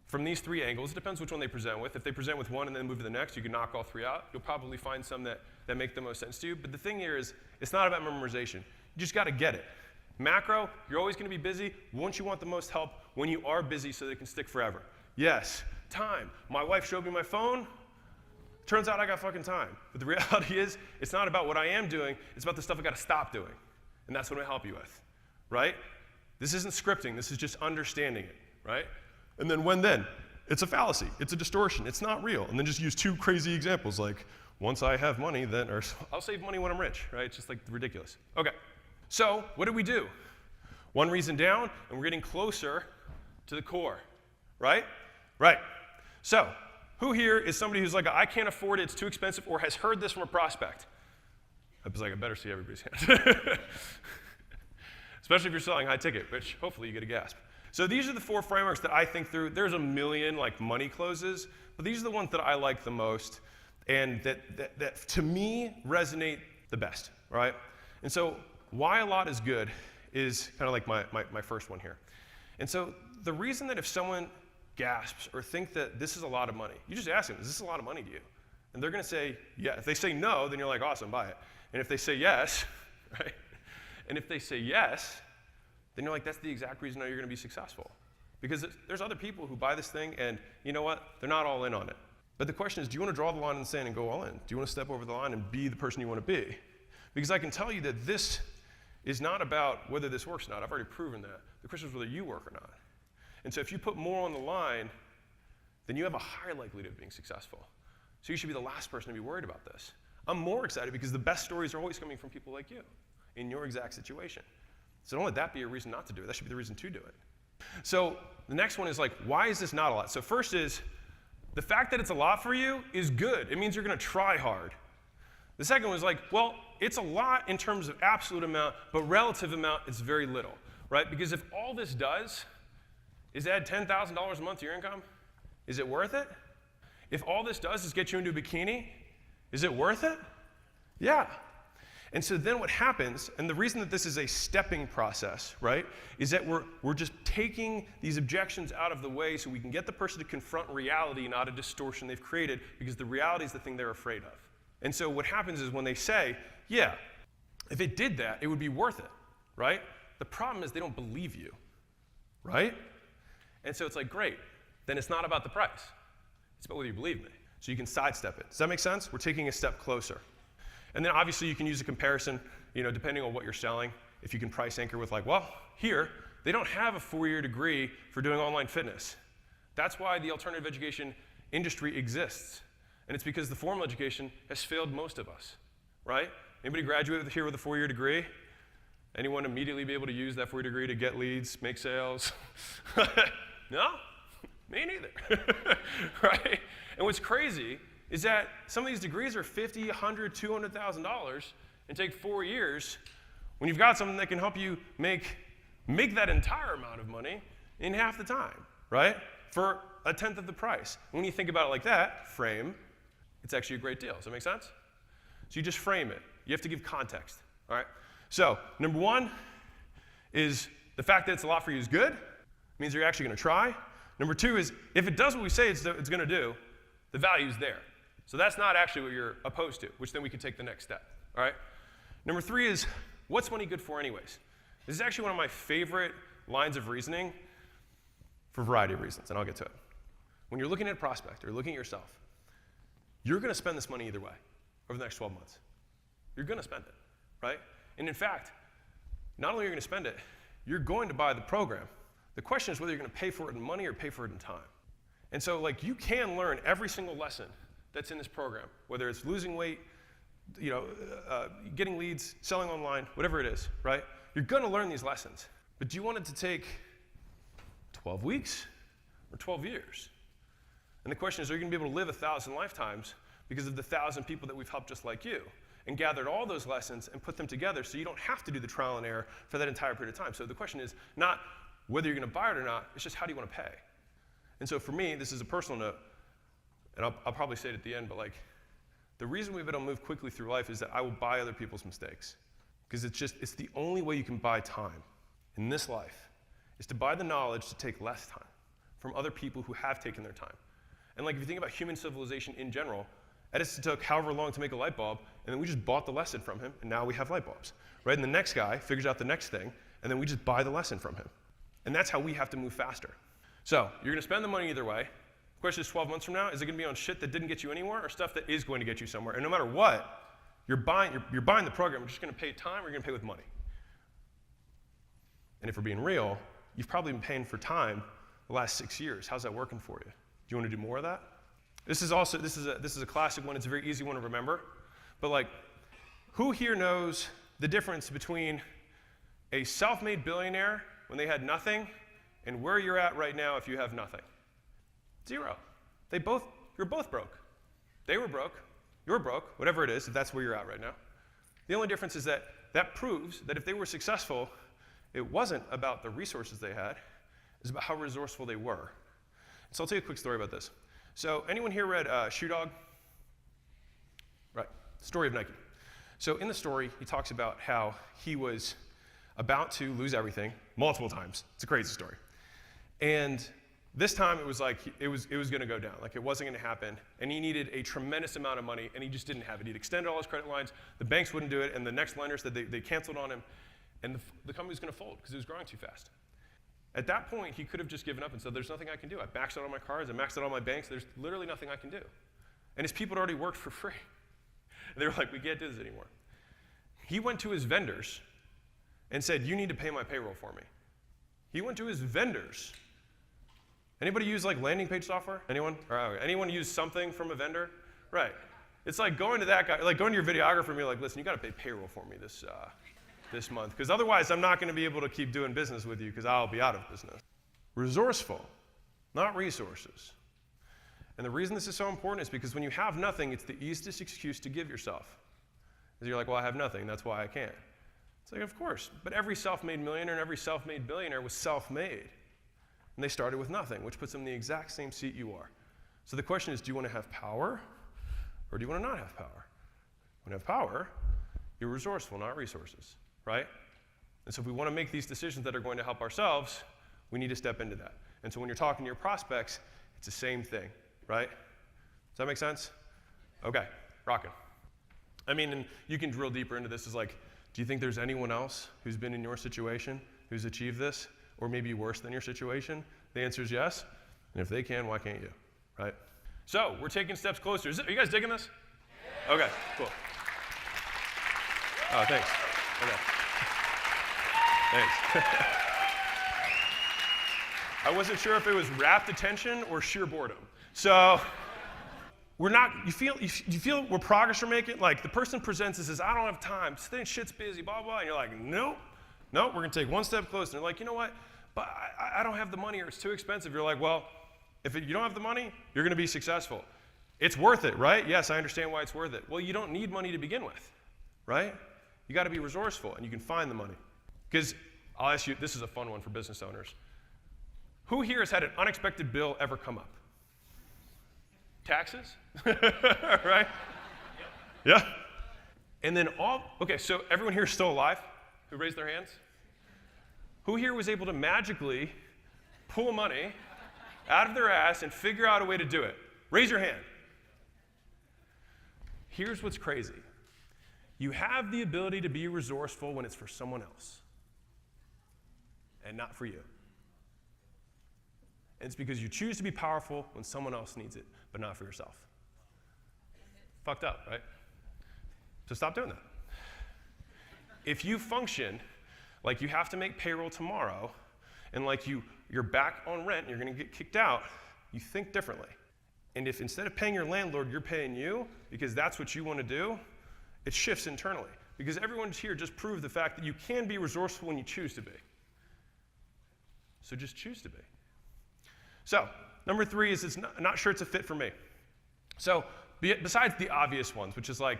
from these three angles, it depends which one they present with. If they present with one and then move to the next, you can knock all three out. You'll probably find some that make the most sense to you. But the thing here is, it's not about memorization. You just got to get it. Macro, you're always going to be busy. Once you want the most help, when you are busy so that it can stick forever. Yes, time. My wife showed me my phone. Turns out I got fucking time. But the reality is, it's not about what I am doing. It's about the stuff I got to stop doing. And that's what I'm going to help you with, right? This isn't scripting. This is just understanding it, right? And then when then? It's a fallacy. It's a distortion. It's not real. And then just use two crazy examples like, once I have money, then, or I'll save money when I'm rich, right? It's just like ridiculous. Okay. So what did we do? One reason down, and we're getting closer to the core, right? Right. So who here is somebody who's like, I can't afford it, it's too expensive, or has heard this from a prospect? I was like, I better see everybody's hand. Especially if you're selling high ticket, which hopefully you get a gasp. So these are the four frameworks that I think through. There's a million like money closes, but these are the ones that I like the most and that to me resonate the best, right? And so why a lot is good is kind of like my first one here. And so the reason that if someone gasps or think that this is a lot of money, you just ask them, is this a lot of money to you? And they're going to say, yeah. If they say no, then you're like, awesome, buy it. And if they say yes, right? And if they say yes, then you're like, that's the exact reason you're going to be successful. Because there's other people who buy this thing and you know what? They're not all in on it. But the question is, do you want to draw the line in the sand and go all in? Do you want to step over the line and be the person you want to be? Because I can tell you that this is not about whether this works or not. I've already proven that. The question is whether you work or not. And so if you put more on the line, then you have a higher likelihood of being successful. So you should be the last person to be worried about this. I'm more excited because the best stories are always coming from people like you in your exact situation. So don't let that be a reason not to do it. That should be the reason to do it. So the next one is like, why is this not a lot? So first is, the fact that it's a lot for you is good. It means you're going to try hard. The second one is like, well, it's a lot in terms of absolute amount, but relative amount, it's very little, right? Because if all this does is add $10,000 a month to your income, is it worth it? If all this does is get you into a bikini, is it worth it? Yeah. And so then what happens, and the reason that this is a stepping process, right, is that we're just taking these objections out of the way so we can get the person to confront reality, not a distortion they've created, because the reality is the thing they're afraid of. And so what happens is when they say, yeah, if it did that, it would be worth it, right? The problem is they don't believe you, right? And so it's like, great, then it's not about the price. It's about whether you believe me. So you can sidestep it. Does that make sense? We're taking a step closer. And then obviously you can use a comparison, depending on what you're selling. If you can price anchor with like, well, here, they don't have a 4-year degree for doing online fitness. That's why the alternative education industry exists. And it's because the formal education has failed most of us, right? Anybody graduate here with a 4-year degree? Anyone immediately be able to use that 4-year degree to get leads, make sales? No? Me neither. Right? And what's crazy is that some of these degrees are $50,000, $100,000, $200,000 and take 4 years when you've got something that can help you make that entire amount of money in half the time, right? For a tenth of the price. When you think about it like that, frame, it's actually a great deal. Does that make sense? So you just frame it. You have to give context, all right? So number one is the fact that it's a lot for you is good. It means you're actually going to try. Number two is if it does what we say it's going to do, the value's there. So that's not actually what you're opposed to, which then we can take the next step, all right? Number three is what's money good for anyways? This is actually one of my favorite lines of reasoning for a variety of reasons, and I'll get to it. When you're looking at a prospect or looking at yourself, you're going to spend this money either way over the next 12 months. You're going to spend it, right? And in fact, not only are you going to spend it, you're going to buy the program. The question is whether you're going to pay for it in money or pay for it in time. And so, like, you can learn every single lesson that's in this program, whether it's losing weight, getting leads, selling online, whatever it is, right? You're going to learn these lessons. But do you want it to take 12 weeks or 12 years? And the question is, are you going to be able to live 1,000 lifetimes because of the 1,000 people that we've helped just like you and gathered all those lessons and put them together so you don't have to do the trial and error for that entire period of time? So the question is not whether you're going to buy it or not, it's just how do you want to pay? And so for me, this is a personal note, and I'll probably say it at the end, but like, the reason we've been able to move quickly through life is that I will buy other people's mistakes. Because it's the only way you can buy time in this life is to buy the knowledge to take less time from other people who have taken their time. And like if you think about human civilization in general, Edison took however long to make a light bulb, and then we just bought the lesson from him, and now we have light bulbs. Right? And the next guy figures out the next thing, and then we just buy the lesson from him. And that's how we have to move faster. So you're going to spend the money either way. The question is 12 months from now, is it going to be on shit that didn't get you anywhere or stuff that is going to get you somewhere? And no matter what, you're buying the program. You're just going to pay time or you're going to pay with money. And if we're being real, you've probably been paying for time the last 6 years. How's that working for you? Do you want to do more of that? This is a classic one. It's a very easy one to remember. But like, who here knows the difference between a self-made billionaire when they had nothing and where you're at right now if you have nothing? Zero. You're both broke. They were broke. You're broke, whatever it is, if that's where you're at right now. The only difference is that proves that if they were successful, it wasn't about the resources they had, it's about how resourceful they were. So I'll tell you a quick story about this. So anyone here read Shoe Dog? Right, story of Nike. So in the story, he talks about how he was about to lose everything multiple times. It's a crazy story. And this time it was like it was going to go down. Like it wasn't going to happen. And he needed a tremendous amount of money, and he just didn't have it. He'd extended all his credit lines. The banks wouldn't do it, and the next lender said they canceled on him. And the company was going to fold because it was growing too fast. At that point, he could have just given up and said, there's nothing I can do. I maxed out all my cards. I maxed out all my banks. There's literally nothing I can do. And his people had already worked for free. And they were like, we can't do this anymore. He went to his vendors and said, you need to pay my payroll for me. He went to his vendors. Anybody use like landing page software? Anyone? Or anyone use something from a vendor? Right. It's like going to that guy, like going to your videographer and be like, listen, you got to pay payroll for me this month, because otherwise I'm not going to be able to keep doing business with you because I'll be out of business. Resourceful, not resources. And the reason this is so important is because when you have nothing, it's the easiest excuse to give yourself. Because you're like, well, I have nothing, that's why I can't. It's like, of course, but every self-made millionaire and every self-made billionaire was self-made. And they started with nothing, which puts them in the exact same seat you are. So the question is, do you want to have power or do you want to not have power? When you have power, you're resourceful, not resources, right? And so if we want to make these decisions that are going to help ourselves, we need to step into that. And so when you're talking to your prospects, it's the same thing, right? Does that make sense? Okay, rocking. I mean, and you can drill deeper into this. Is like, do you think there's anyone else who's been in your situation who's achieved this, or maybe worse than your situation? The answer is yes. And if they can, why can't you, right? So we're taking steps closer. Are you guys digging this? Okay, cool. Oh, thanks. Okay. Thanks. I wasn't sure if it was rapt attention or sheer boredom. So we're not, you feel we're progress we're making? Like the person presents and says, I don't have time, shit's busy, blah, blah, and you're like, nope, No, we're going to take one step closer. And they're like, you know what? But I don't have the money or it's too expensive. You're like, well, if you don't have the money, you're going to be successful. It's worth it, right? Yes, I understand why it's worth it. Well, you don't need money to begin with, right? You got to be resourceful, and you can find the money. Because I'll ask you, this is a fun one for business owners. Who here has had an unexpected bill ever come up? Taxes? Right? Yeah. And then okay, so everyone here is still alive? Who raised their hands? Who here was able to magically pull money out of their ass and figure out a way to do it? Raise your hand. Here's what's crazy. You have the ability to be resourceful when it's for someone else and not for you. And it's because you choose to be powerful when someone else needs it, but not for yourself. Fucked up, right? So stop doing that. If you function like you have to make payroll tomorrow, and like you're back on rent and you're going to get kicked out, you think differently. And if instead of paying your landlord, you're paying you because that's what you want to do, it shifts internally. Because everyone's here just proved the fact that you can be resourceful when you choose to be. So just choose to be. So number 3 is it's not sure it's a fit for me. So besides the obvious ones, which is like,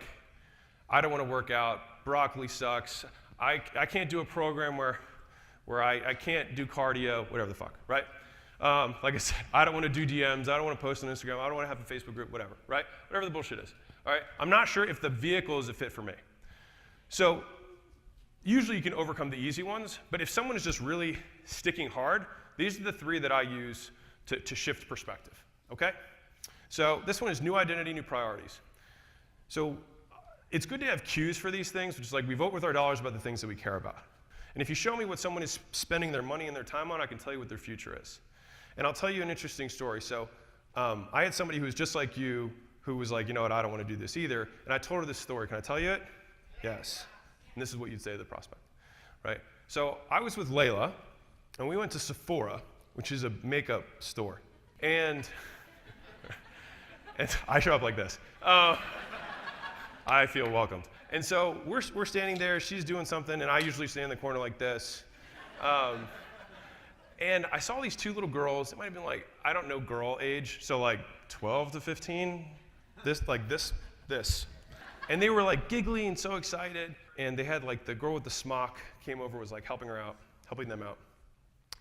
I don't want to work out, broccoli sucks, I can't do a program where I can't do cardio, whatever the fuck, right? Like I said, I don't want to do DMs, I don't want to post on Instagram, I don't want to have a Facebook group, whatever, right? Whatever the bullshit is, all right? I'm not sure if the vehicle is a fit for me. So usually you can overcome the easy ones, but if someone is just really sticking hard, these are the 3 that I use to shift perspective, okay? So this one is new identity, new priorities. So it's good to have cues for these things, which is like we vote with our dollars about the things that we care about. And if you show me what someone is spending their money and their time on, I can tell you what their future is. And I'll tell you an interesting story. So I had somebody who was just like you, who was like, you know what, I don't want to do this either. And I told her this story. Can I tell you it? Yes. And this is what you'd say to the prospect, right? So I was with Layla, and we went to Sephora, which is a makeup store. And I show up like this. I feel welcomed. And so we're standing there, she's doing something, and I usually stand in the corner like this. And I saw these 2 little girls, it might have been like, I don't know girl age, so like 12 to 15, this. And they were like giggly and so excited, and they had like the girl with the smock came over, was like helping them out.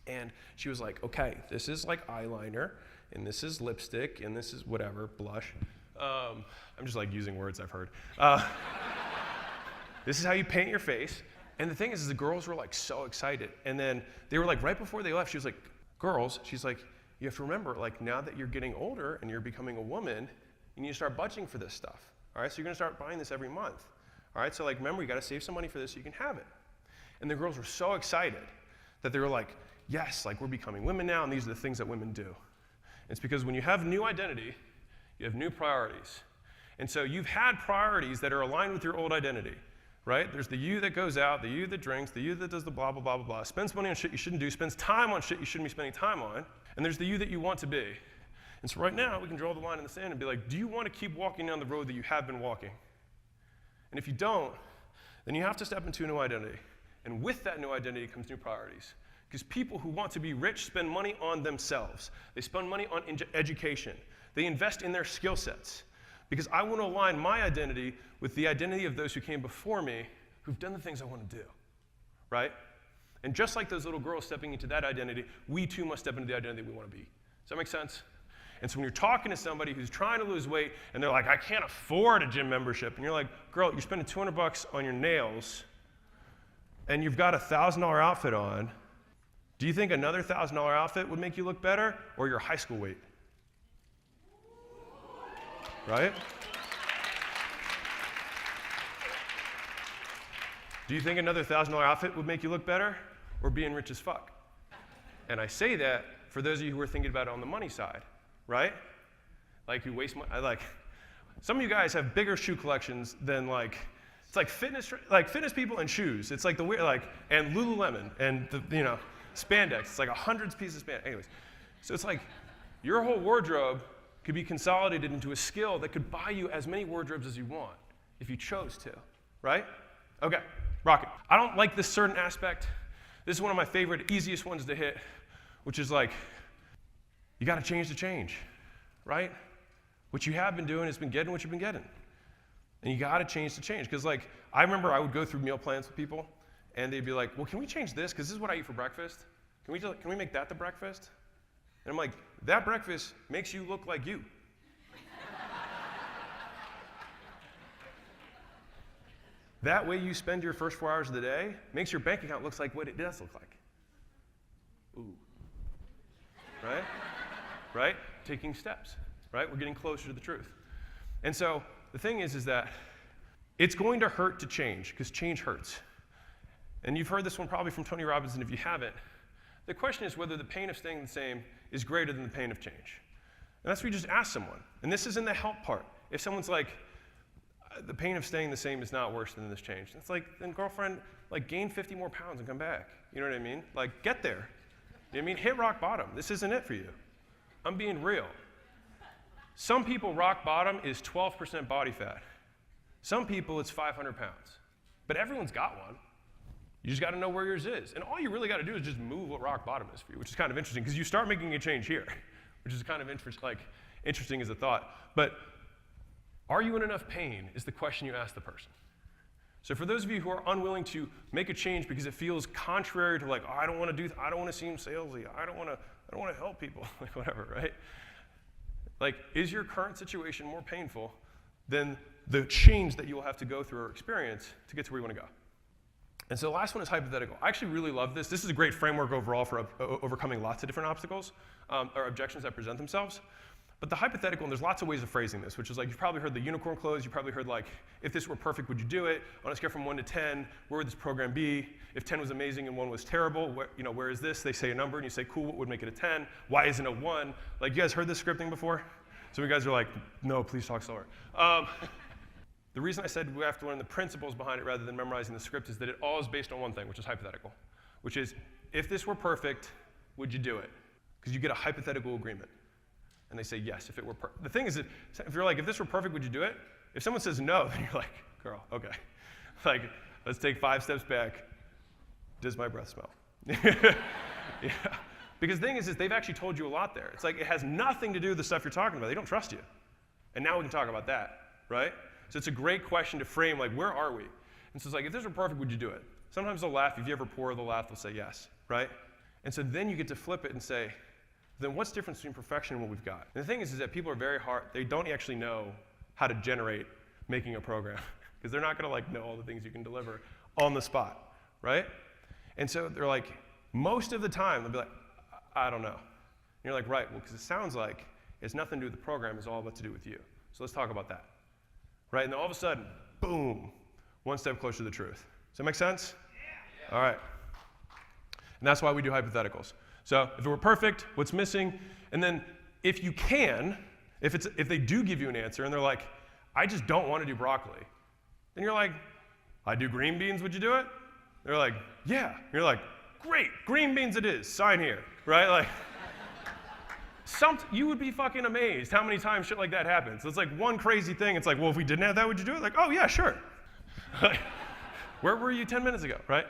And she was like, okay, this is like eyeliner, and this is lipstick, and this is whatever, blush. I'm just like using words I've heard. This is how you paint your face. And the thing is the girls were like so excited. And then they were like, right before they left, she was like, girls, she's like, you have to remember, like now that you're getting older and you're becoming a woman, you need to start budgeting for this stuff. All right, so you're gonna start buying this every month. All right, so like remember, you gotta save some money for this so you can have it. And the girls were so excited that they were like, yes, like we're becoming women now, and these are the things that women do. It's because when you have new identity, you have new priorities. And so you've had priorities that are aligned with your old identity, right? There's the you that goes out, the you that drinks, the you that does the blah, blah, blah, blah, blah, spends money on shit you shouldn't do, spends time on shit you shouldn't be spending time on, and there's the you that you want to be. And so right now, we can draw the line in the sand and be like, do you want to keep walking down the road that you have been walking? And if you don't, then you have to step into a new identity. And with that new identity comes new priorities. Because people who want to be rich spend money on themselves. They spend money on education. They invest in their skill sets. Because I want to align my identity with the identity of those who came before me who've done the things I want to do, right? And just like those little girls stepping into that identity, we too must step into the identity we want to be. Does that make sense? And so when you're talking to somebody who's trying to lose weight and they're like, I can't afford a gym membership, and you're like, girl, you're spending $200 on your nails and you've got a $1,000 outfit on, do you think another $1,000 outfit would make you look better, or your high school weight? Right? Do you think another $1,000 outfit would make you look better, or being rich as fuck? And I say that for those of you who are thinking about it on the money side, right? Like you waste money. Some of you guys have bigger shoe collections than it's like fitness people and shoes. It's like the weird, and Lululemon and spandex. It's like 100 pieces of spandex. Anyways, so it's like your whole wardrobe could be consolidated into a skill that could buy you as many wardrobes as you want if you chose to, right? Okay, rocket. I don't like this certain aspect, This is one of my favorite, easiest ones to hit, which is like, you got to change to change, right? What you have been doing has been getting what you've been getting. And you got to change to change. Because like, I remember I would go through meal plans with people, and they'd be like, well, can we change this? Because this is what I eat for breakfast. Can we make that the breakfast? And I'm like, that breakfast makes you look like you. That way you spend your first 4 hours of the day makes your bank account look like what it does look like. Ooh. Right? Right? Taking steps, right? We're getting closer to the truth. And so the thing is that it's going to hurt to change, because change hurts. And you've heard this one probably from Tony Robbins, and if you haven't, the question is whether the pain of staying the same is greater than the pain of change. And that's what you just ask someone. And this is in the help part. If someone's like, the pain of staying the same is not worse than this change. It's like, then girlfriend, like gain 50 more pounds and come back. You know what I mean? Like get there. You know what I mean? Hit rock bottom. This isn't it for you. I'm being real. Some people rock bottom is 12% body fat. Some people it's 500 pounds. But everyone's got one. You just got to know where yours is. And all you really got to do is just move what rock bottom is for you, which is kind of interesting because you start making a change here, which is kind of interesting as a thought. But are you in enough pain is the question you ask the person. So for those of you who are unwilling to make a change because it feels contrary to like, oh, I don't want to seem salesy. I don't want to help people, like whatever, right? Like, is your current situation more painful than the change that you will have to go through or experience to get to where you want to go? And so the last one is hypothetical. I actually really love this. This is a great framework overall for overcoming lots of different obstacles or objections that present themselves. But the hypothetical, and there's lots of ways of phrasing this, which is like, you've probably heard the unicorn close. You probably heard like, if this were perfect, would you do it? On a scale from 1 to 10, where would this program be? If 10 was amazing and 1 was terrible, where is this? They say a number, and you say, cool, what would make it a 10? Why isn't it 1? Like, you guys heard this scripting before? Some of you guys are like, no, please talk slower. The reason I said we have to learn the principles behind it rather than memorizing the script is that it all is based on one thing, which is hypothetical, which is, if this were perfect, would you do it? Because you get a hypothetical agreement. And they say yes, if it were perfect. The thing is, that if you're like, if this were perfect, would you do it? If someone says no, then you're like, girl, okay. Like, let's take 5 steps back. Does my breath smell? Yeah. Because the thing is they've actually told you a lot there. It's like, it has nothing to do with the stuff you're talking about. They don't trust you. And now we can talk about that, right? So it's a great question to frame, like, where are we? And so it's like, if this were perfect, would you do it? Sometimes they'll laugh. If you ever pour, they'll laugh. They'll say yes, right? And so then you get to flip it and say, then what's the difference between perfection and what we've got? And the thing is that people are very hard. They don't actually know how to generate making a program because they're not going to like know all the things you can deliver on the spot, right? And so they're like, most of the time, they'll be like, I don't know. And you're like, right, well, because it sounds like it's nothing to do with the program. It's all what to do with you. So let's talk about that, right? And then all of a sudden, boom, one step closer to the truth. Does that make sense? Yeah. All right. And that's why we do hypotheticals. So if it were perfect, what's missing? And then if you can, if they do give you an answer and they're like, I just don't want to do broccoli, then you're like, I do green beans, would you do it? They're like, yeah. And you're like, great, green beans it is, sign here, right? Like, you would be fucking amazed how many times shit like that happens. It's like one crazy thing, it's like, well, if we didn't have that, would you do it? Like, oh yeah, sure. Where were you 10 minutes ago, right?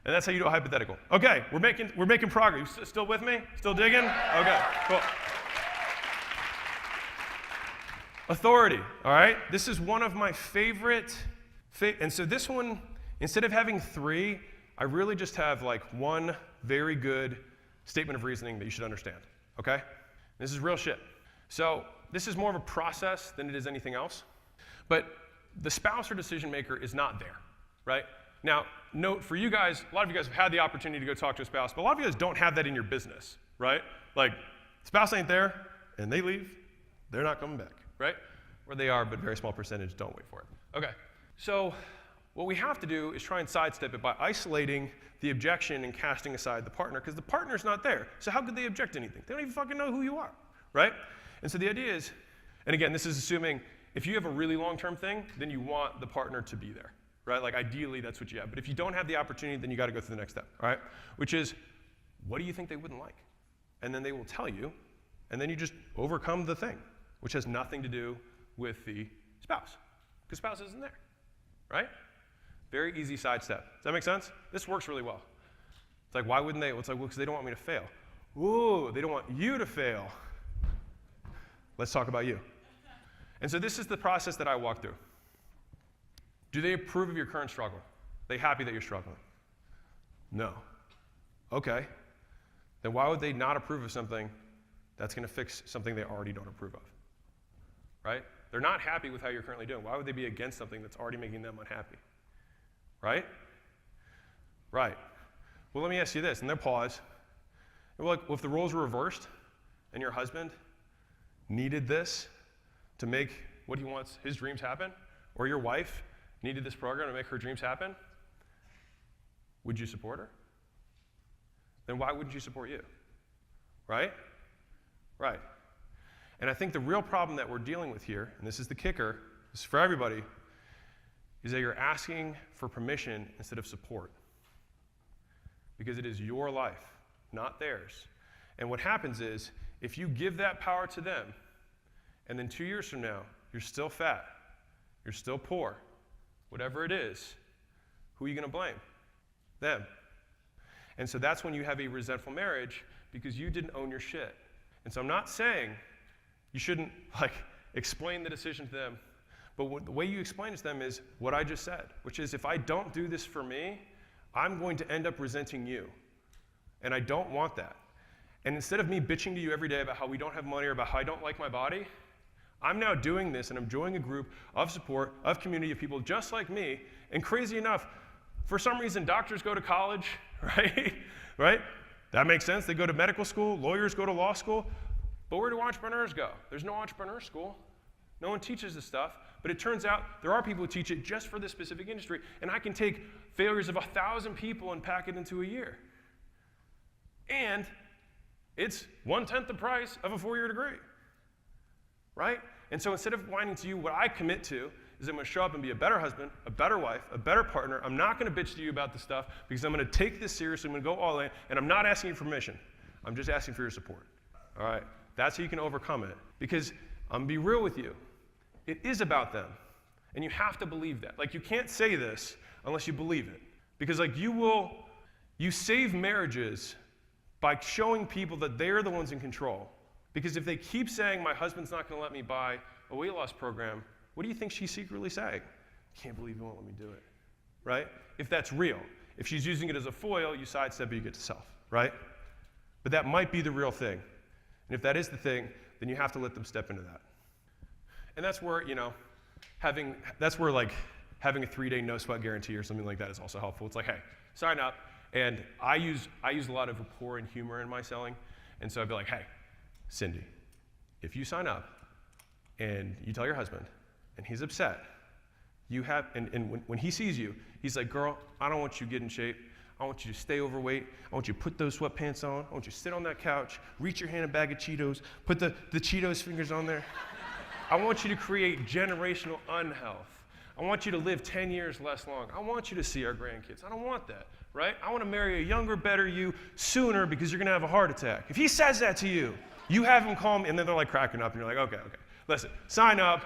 And that's how you do a hypothetical. Okay, we're making progress. You still with me? Still digging? Okay, cool. Authority, all right? This is one of my favorite, and so this one, instead of having 3, I really just have like one very good statement of reasoning that you should understand, okay? This is real shit. So this is more of a process than it is anything else. But the spouse or decision maker is not there, right? Now, note for you guys, a lot of you guys have had the opportunity to go talk to a spouse, but a lot of you guys don't have that in your business, right? Like, spouse ain't there, and they leave, they're not coming back, right? Or they are, but a very small percentage don't wait for it. Okay, so what we have to do is try and sidestep it by isolating the objection and casting aside the partner, because the partner's not there. So how could they object to anything? They don't even fucking know who you are, right? And so the idea is, and again, this is assuming if you have a really long-term thing, then you want the partner to be there. Right? Like ideally, that's what you have. But if you don't have the opportunity, then you got to go through the next step, all right? Which is, what do you think they wouldn't like? And then they will tell you, and then you just overcome the thing, which has nothing to do with the spouse, because spouse isn't there, right? Very easy sidestep. Does that make sense? This works really well. like, why wouldn't they? Well, it's like, well, because they don't want me to fail. Ooh, they don't want you to fail. Let's talk about you. And so this is the process that I walk through. Do they approve of your current struggle? Are they happy that you're struggling? No. Okay. Then why would they not approve of something that's going to fix something they already don't approve of? Right? They're not happy with how you're currently doing. Why would they be against something that's already making them unhappy? Right? Right. Well, let me ask you this, and they'll pause. And well, if the roles were reversed and your husband needed this to make what he wants, his dreams happen, or your wife needed this program to make her dreams happen, would you support her? Then why wouldn't you support you? Right? Right. And I think the real problem that we're dealing with here, and this is the kicker, this is for everybody, is that you're asking for permission instead of support. Because it is your life, not theirs. And what happens is, if you give that power to them, and then 2 years from now, you're still fat, you're still poor, whatever it is, who are you going to blame? Them. And so that's when you have a resentful marriage, because you didn't own your shit. And so I'm not saying you shouldn't explain the decision to them, but the way you explain it to them is what I just said, which is, if I don't do this for me, I'm going to end up resenting you. And I don't want that. And instead of me bitching to you every day about how we don't have money or about how I don't like my body, I'm now doing this and I'm joining a group of support, of community of people just like me. And crazy enough, for some reason, doctors go to college, right? Right? That makes sense. They go to medical school, lawyers go to law school. But where do entrepreneurs go? There's no entrepreneur school. No one teaches this stuff. But it turns out there are people who teach it just for this specific industry. And I can take failures of 1,000 people and pack it into a year. And it's 1/10 the price of a 4-year degree. Right? And so instead of whining to you, what I commit to is I'm going to show up and be a better husband, a better wife, a better partner. I'm not going to bitch to you about this stuff because I'm going to take this seriously. I'm going to go all in. And I'm not asking you for permission. I'm just asking for your support. All right? That's how you can overcome it. Because I'm going to be real with you. It is about them. And you have to believe that. Like, you can't say this unless you believe it. Because you save marriages by showing people that they're the ones in control. Because if they keep saying, my husband's not going to let me buy a weight loss program, what do you think she's secretly saying? I can't believe you won't let me do it. Right? If that's real. If she's using it as a foil, you sidestep it, you get to self. Right? But that might be the real thing. And if that is the thing, then you have to let them step into that. And that's where, having a 3-day no sweat guarantee or something like that is also helpful. It's like, hey, sign up. And I use a lot of rapport and humor in my selling. And so I'd be like, hey, Cindy, if you sign up and you tell your husband and he's upset, when he sees you, he's like, girl, I don't want you to get in shape. I want you to stay overweight. I want you to put those sweatpants on. I want you to sit on that couch, reach your hand in a bag of Cheetos, put the Cheetos fingers on there. I want you to create generational unhealth. I want you to live 10 years less long. I want you to see our grandkids. I don't want that, right? I want to marry a younger, better you sooner because you're going to have a heart attack. If he says that to you, you have him call me, and then they're like cracking up, and you're like, okay. Listen, sign up,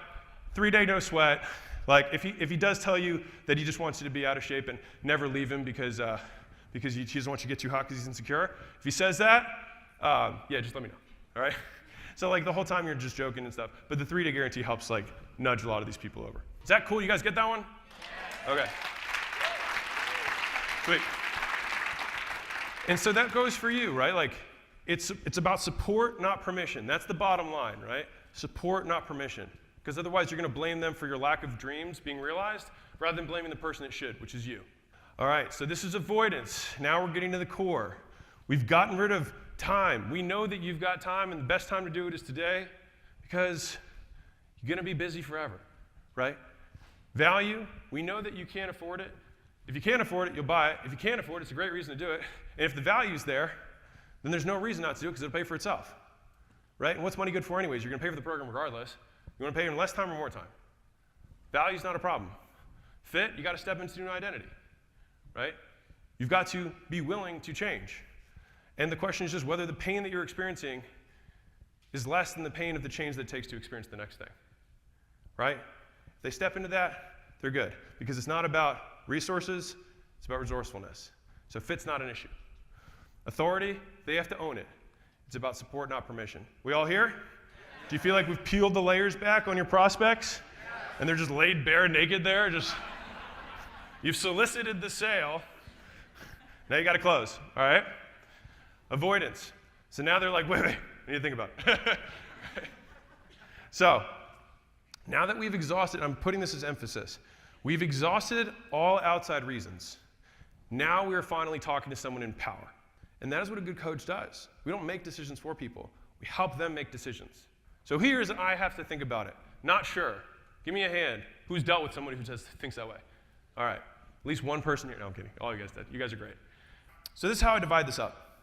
3-day no sweat. Like, if he does tell you that he just wants you to be out of shape and never leave him because he doesn't want you to get too hot because he's insecure, if he says that, just let me know, all right? So the whole time you're just joking and stuff, but the 3-day guarantee helps nudge a lot of these people over. Is that cool? You guys get that one? Okay. Sweet. And so that goes for you, right? It's about support, not permission. That's the bottom line, right? Support, not permission. Because otherwise you're going to blame them for your lack of dreams being realized rather than blaming the person that should, which is you. All right, so this is avoidance. Now we're getting to the core. We've gotten rid of time. We know that you've got time, and the best time to do it is today because you're going to be busy forever, right? Value, we know that you can't afford it. If you can't afford it, you'll buy it. If you can't afford it, it's a great reason to do it. And if the value's there, then there's no reason not to do it because it'll pay for itself, right? And what's money good for anyways? You're going to pay for the program regardless. You want to pay in less time or more time? Value's not a problem. Fit, you got to step into a new identity, right? You've got to be willing to change. And the question is just whether the pain that you're experiencing is less than the pain of the change that it takes to experience the next thing, right? If they step into that, they're good. Because it's not about resources, it's about resourcefulness. So fit's not an issue. Authority, they have to own it. It's about support, not permission. We all here? Do you feel like we've peeled the layers back on your prospects? And they're just laid bare naked there? You've solicited the sale. Now you got to close, all right? Avoidance. So now they're like, wait, I need to think about it. So, now that we've exhausted, I'm putting this as emphasis, we've exhausted all outside reasons. Now we're finally talking to someone in power. And that is what a good coach does. We don't make decisions for people. We help them make decisions. So here's I have to think about it. Not sure. Give me a hand. Who's dealt with someone who thinks that way? All right. At least one person here. No, I'm kidding. All you guys did. You guys are great. So this is how I divide this up.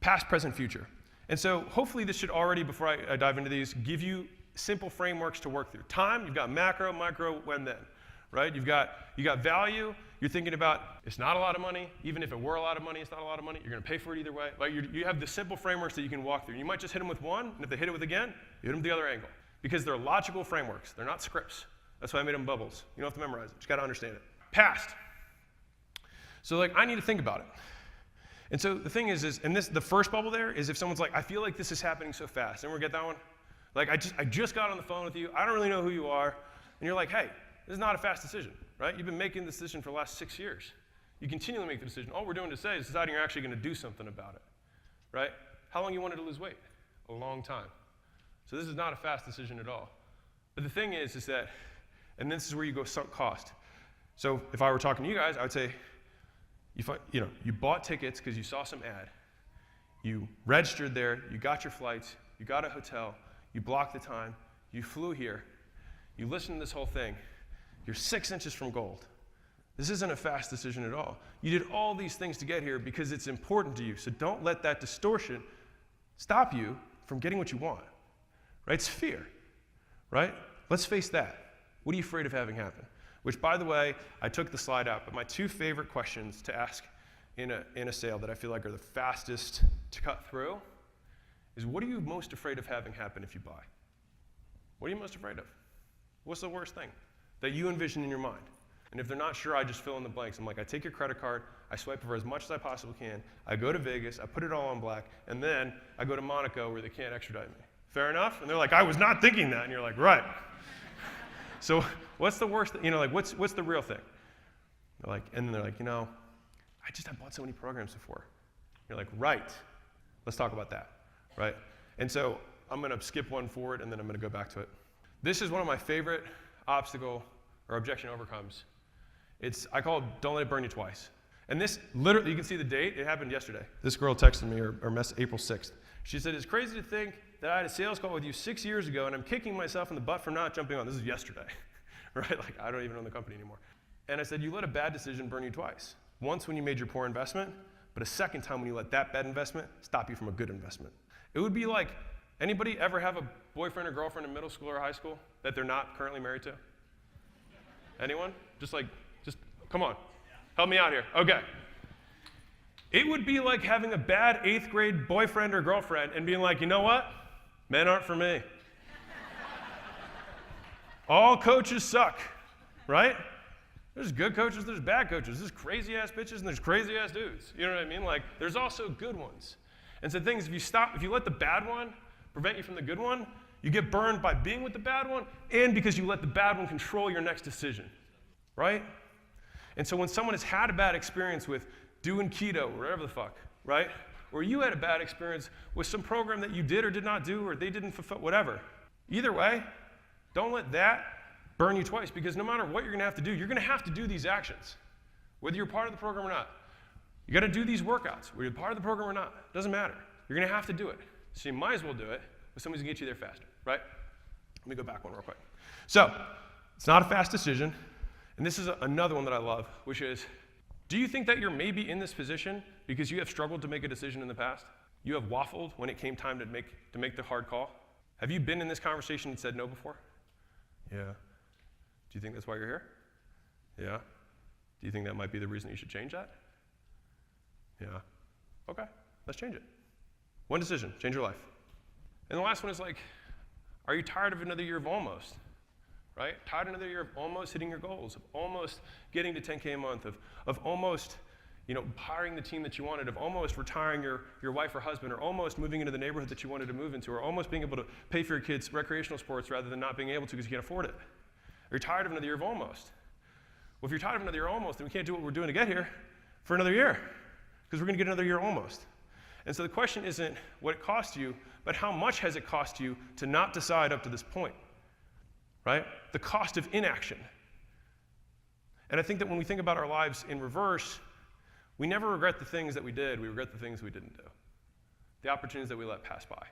Past, present, future. And so hopefully this should already, before I dive into these, give you simple frameworks to work through. Time, you've got macro, micro, when, then. Right? You got value. You're thinking about, it's not a lot of money. Even if it were a lot of money, it's not a lot of money. You're going to pay for it either way. Like you have the simple frameworks that you can walk through. You might just hit them with one, and if they hit it with again, you hit them the other angle. Because they're logical frameworks. They're not scripts. That's why I made them bubbles. You don't have to memorize it. You just got to understand it. Past. So I need to think about it. And so the thing is and the first bubble there is if someone's like, I feel like this is happening so fast. Anyone get that one? Like, I just got on the phone with you. I don't really know who you are. And you're like, hey, this is not a fast decision, right? You've been making this decision for the last 6 years. You continually make the decision. All we're doing today is deciding you're actually going to do something about it, right? How long you wanted to lose weight? A long time. So this is not a fast decision at all. But the thing is that, and this is where you go sunk cost. So if I were talking to you guys, I would say, you bought tickets because you saw some ad. You registered there. You got your flights. You got a hotel. You blocked the time. You flew here. You listened to this whole thing. You're 6 inches from gold. This isn't a fast decision at all. You did all these things to get here because it's important to you. So don't let that distortion stop you from getting what you want. Right? It's fear. Right? Let's face that. What are you afraid of having happen? Which, by the way, I took the slide out, but my 2 favorite questions to ask in a sale that I feel like are the fastest to cut through is, what are you most afraid of having happen if you buy? What are you most afraid of? What's the worst thing that you envision in your mind? And if they're not sure, I just fill in the blanks. I'm like, I take your credit card, I swipe over as much as I possibly can, I go to Vegas, I put it all on black, and then I go to Monaco where they can't extradite me. Fair enough? And they're like, I was not thinking that. And you're like, right. So what's the worst, what's the real thing? They're like, and they're like, I bought so many programs before. You're like, right. Let's talk about that, right? And so I'm going to skip one forward, and then I'm going to go back to it. This is one of my favorite obstacle or objection overcomes. I call it don't let it burn you twice. And this literally, you can see the date. It happened yesterday. This girl texted me April 6th. She said, it's crazy to think that I had a sales call with you 6 years ago, and I'm kicking myself in the butt for not jumping on. This is yesterday, right? Like, I don't even own the company anymore. And I said, you let a bad decision burn you twice. Once when you made your poor investment, but a second time when you let that bad investment stop you from a good investment. It would be like, anybody ever have a boyfriend or girlfriend in middle school or high school that they're not currently married to? Anyone? Just come on. Help me out here. Okay. It would be like having a bad 8th grade boyfriend or girlfriend and being like, you know what? Men aren't for me. All coaches suck, right? There's good coaches, there's bad coaches. There's crazy ass bitches and there's crazy ass dudes. You know what I mean? Like, there's also good ones. And so things, if you let the bad one prevent you from the good one, you get burned by being with the bad one and because you let the bad one control your next decision, right? And so when someone has had a bad experience with doing keto or whatever the fuck, right? Or you had a bad experience with some program that you did or did not do or they didn't fulfill, whatever. Either way, don't let that burn you twice, because no matter what you're going to have to do, you're going to have to do these actions, whether you're part of the program or not. You got to do these workouts, whether you're part of the program or not. It doesn't matter. You're going to have to do it. So you might as well do it, but somebody's going to get you there faster, right? Let me go back one real quick. So it's not a fast decision, and this is another one that I love, which is, do you think that you're maybe in this position because you have struggled to make a decision in the past? You have waffled when it came time to make the hard call? Have you been in this conversation and said no before? Yeah. Do you think that's why you're here? Yeah. Do you think that might be the reason you should change that? Yeah. Okay, let's change it. One decision, change your life. And the last one is like, are you tired of another year of almost? Right? Tired of another year of almost hitting your goals, of almost getting to 10K a month, of almost, hiring the team that you wanted, of almost retiring your wife or husband, or almost moving into the neighborhood that you wanted to move into, or almost being able to pay for your kids' recreational sports rather than not being able to because you can't afford it. Are you tired of another year of almost? Well, if you're tired of another year almost, then we can't do what we're doing to get here for another year, because we're going to get another year almost. And so the question isn't what it cost you, but how much has it cost you to not decide up to this point, right? The cost of inaction. And I think that when we think about our lives in reverse, we never regret the things that we did, we regret the things we didn't do. The opportunities that we let pass by.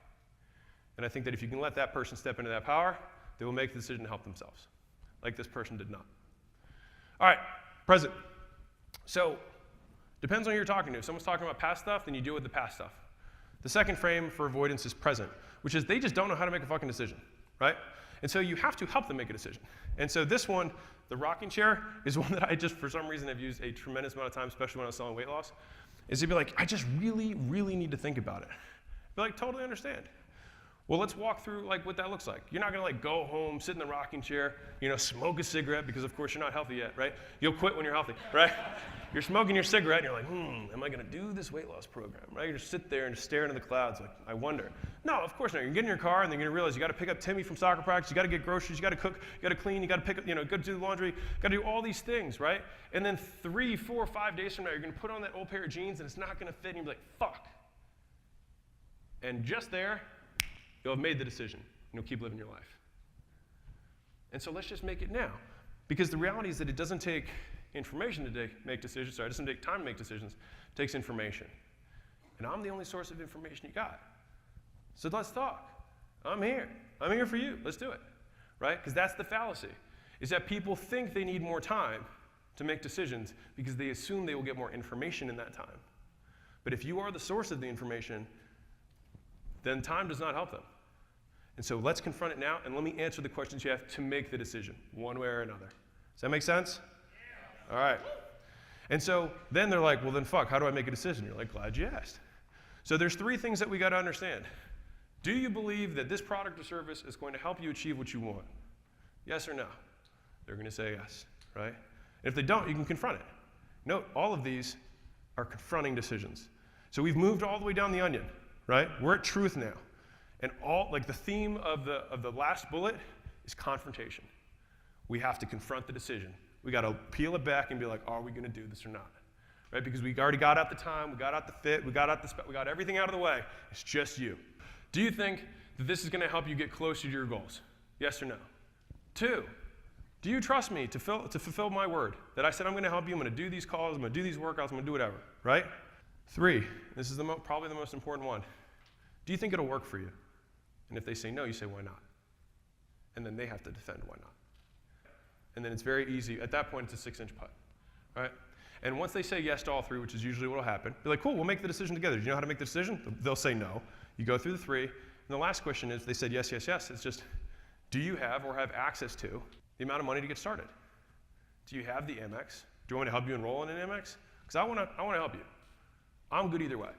And I think that if you can let that person step into that power, they will make the decision to help themselves, like this person did not. All right, present. So, depends on who you're talking to. If someone's talking about past stuff, then you deal with the past stuff. The second frame for avoidance is present, which is they just don't know how to make a fucking decision, right? And so you have to help them make a decision. And so this one, the rocking chair, is one that I just, for some reason, have used a tremendous amount of time, especially when I was selling weight loss, is to be like, I just really, really need to think about it. Be like, totally understand. Well, let's walk through what that looks like. You're not gonna go home, sit in the rocking chair, smoke a cigarette, because of course you're not healthy yet, right? You'll quit when you're healthy, right? You're smoking your cigarette and you're like, am I gonna do this weight loss program, right? You just sit there and just stare into the clouds like, I wonder. No, of course not. You're gonna get in your car and then you're gonna realize you gotta pick up Timmy from soccer practice, you gotta get groceries, you gotta cook, you gotta clean, you gotta pick up, go do the laundry, gotta do all these things, right? And then 3, 4, 5 days from now, you're gonna put on that old pair of jeans and it's not gonna fit and you'll be like, fuck. And just there, you'll have made the decision and you'll keep living your life. And so let's just make it now. Because the reality is that it doesn't take information to make decisions, it doesn't take time to make decisions, it takes information. And I'm the only source of information you got. So let's talk. I'm here. I'm here for you. Let's do it, right? Because that's the fallacy, is that people think they need more time to make decisions because they assume they will get more information in that time. But if you are the source of the information, then time does not help them. And so let's confront it now, and let me answer the questions you have to make the decision, one way or another. Does that make sense? Yeah. All right. And so then they're like, well, then fuck, how do I make a decision? You're like, glad you asked. So there's 3 things that we got to understand. Do you believe that this product or service is going to help you achieve what you want? Yes or no? They're going to say yes, right? And if they don't, you can confront it. Note, all of these are confronting decisions. So we've moved all the way down the onion, right? We're at truth now. And the theme of the last bullet is confrontation. We have to confront the decision. We got to peel it back and be like, are we going to do this or not? Right? Because we already got out the time, we got out the fit, we got everything out of the way. It's just you. Do you think that this is going to help you get closer to your goals? Yes or no? 2, do you trust me to fulfill my word? That I said I'm going to help you, I'm going to do these calls, I'm going to do these workouts, I'm going to do whatever, right? 3, this is probably the most important one. Do you think it'll work for you? And if they say no, you say, why not? And then they have to defend why not. And then it's very easy. At that point, it's a 6-inch putt, right? And once they say yes to all 3, which is usually what will happen, be like, cool, we'll make the decision together. Do you know how to make the decision? They'll say no. You go through the 3. And the last question is, they said yes, yes, yes. It's just, do you have or have access to the amount of money to get started? Do you have the Amex? Do you want me to help you enroll in an Amex? Because I want to help you. I'm good either way.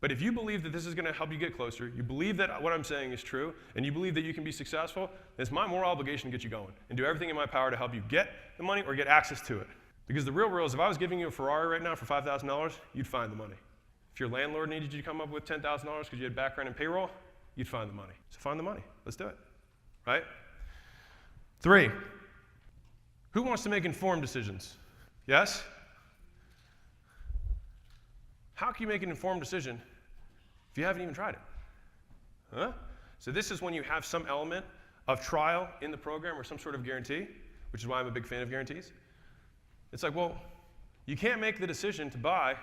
But if you believe that this is going to help you get closer, you believe that what I'm saying is true, and you believe that you can be successful, then it's my moral obligation to get you going and do everything in my power to help you get the money or get access to it. Because the real is, if I was giving you a Ferrari right now for $5,000, you'd find the money. If your landlord needed you to come up with $10,000 because you had background in payroll, you'd find the money. So find the money. Let's do it. Right? 3, who wants to make informed decisions? Yes? How can you make an informed decision if you haven't even tried it? Huh? So this is when you have some element of trial in the program or some sort of guarantee, which is why I'm a big fan of guarantees. It's like, well, you can't make the decision to buy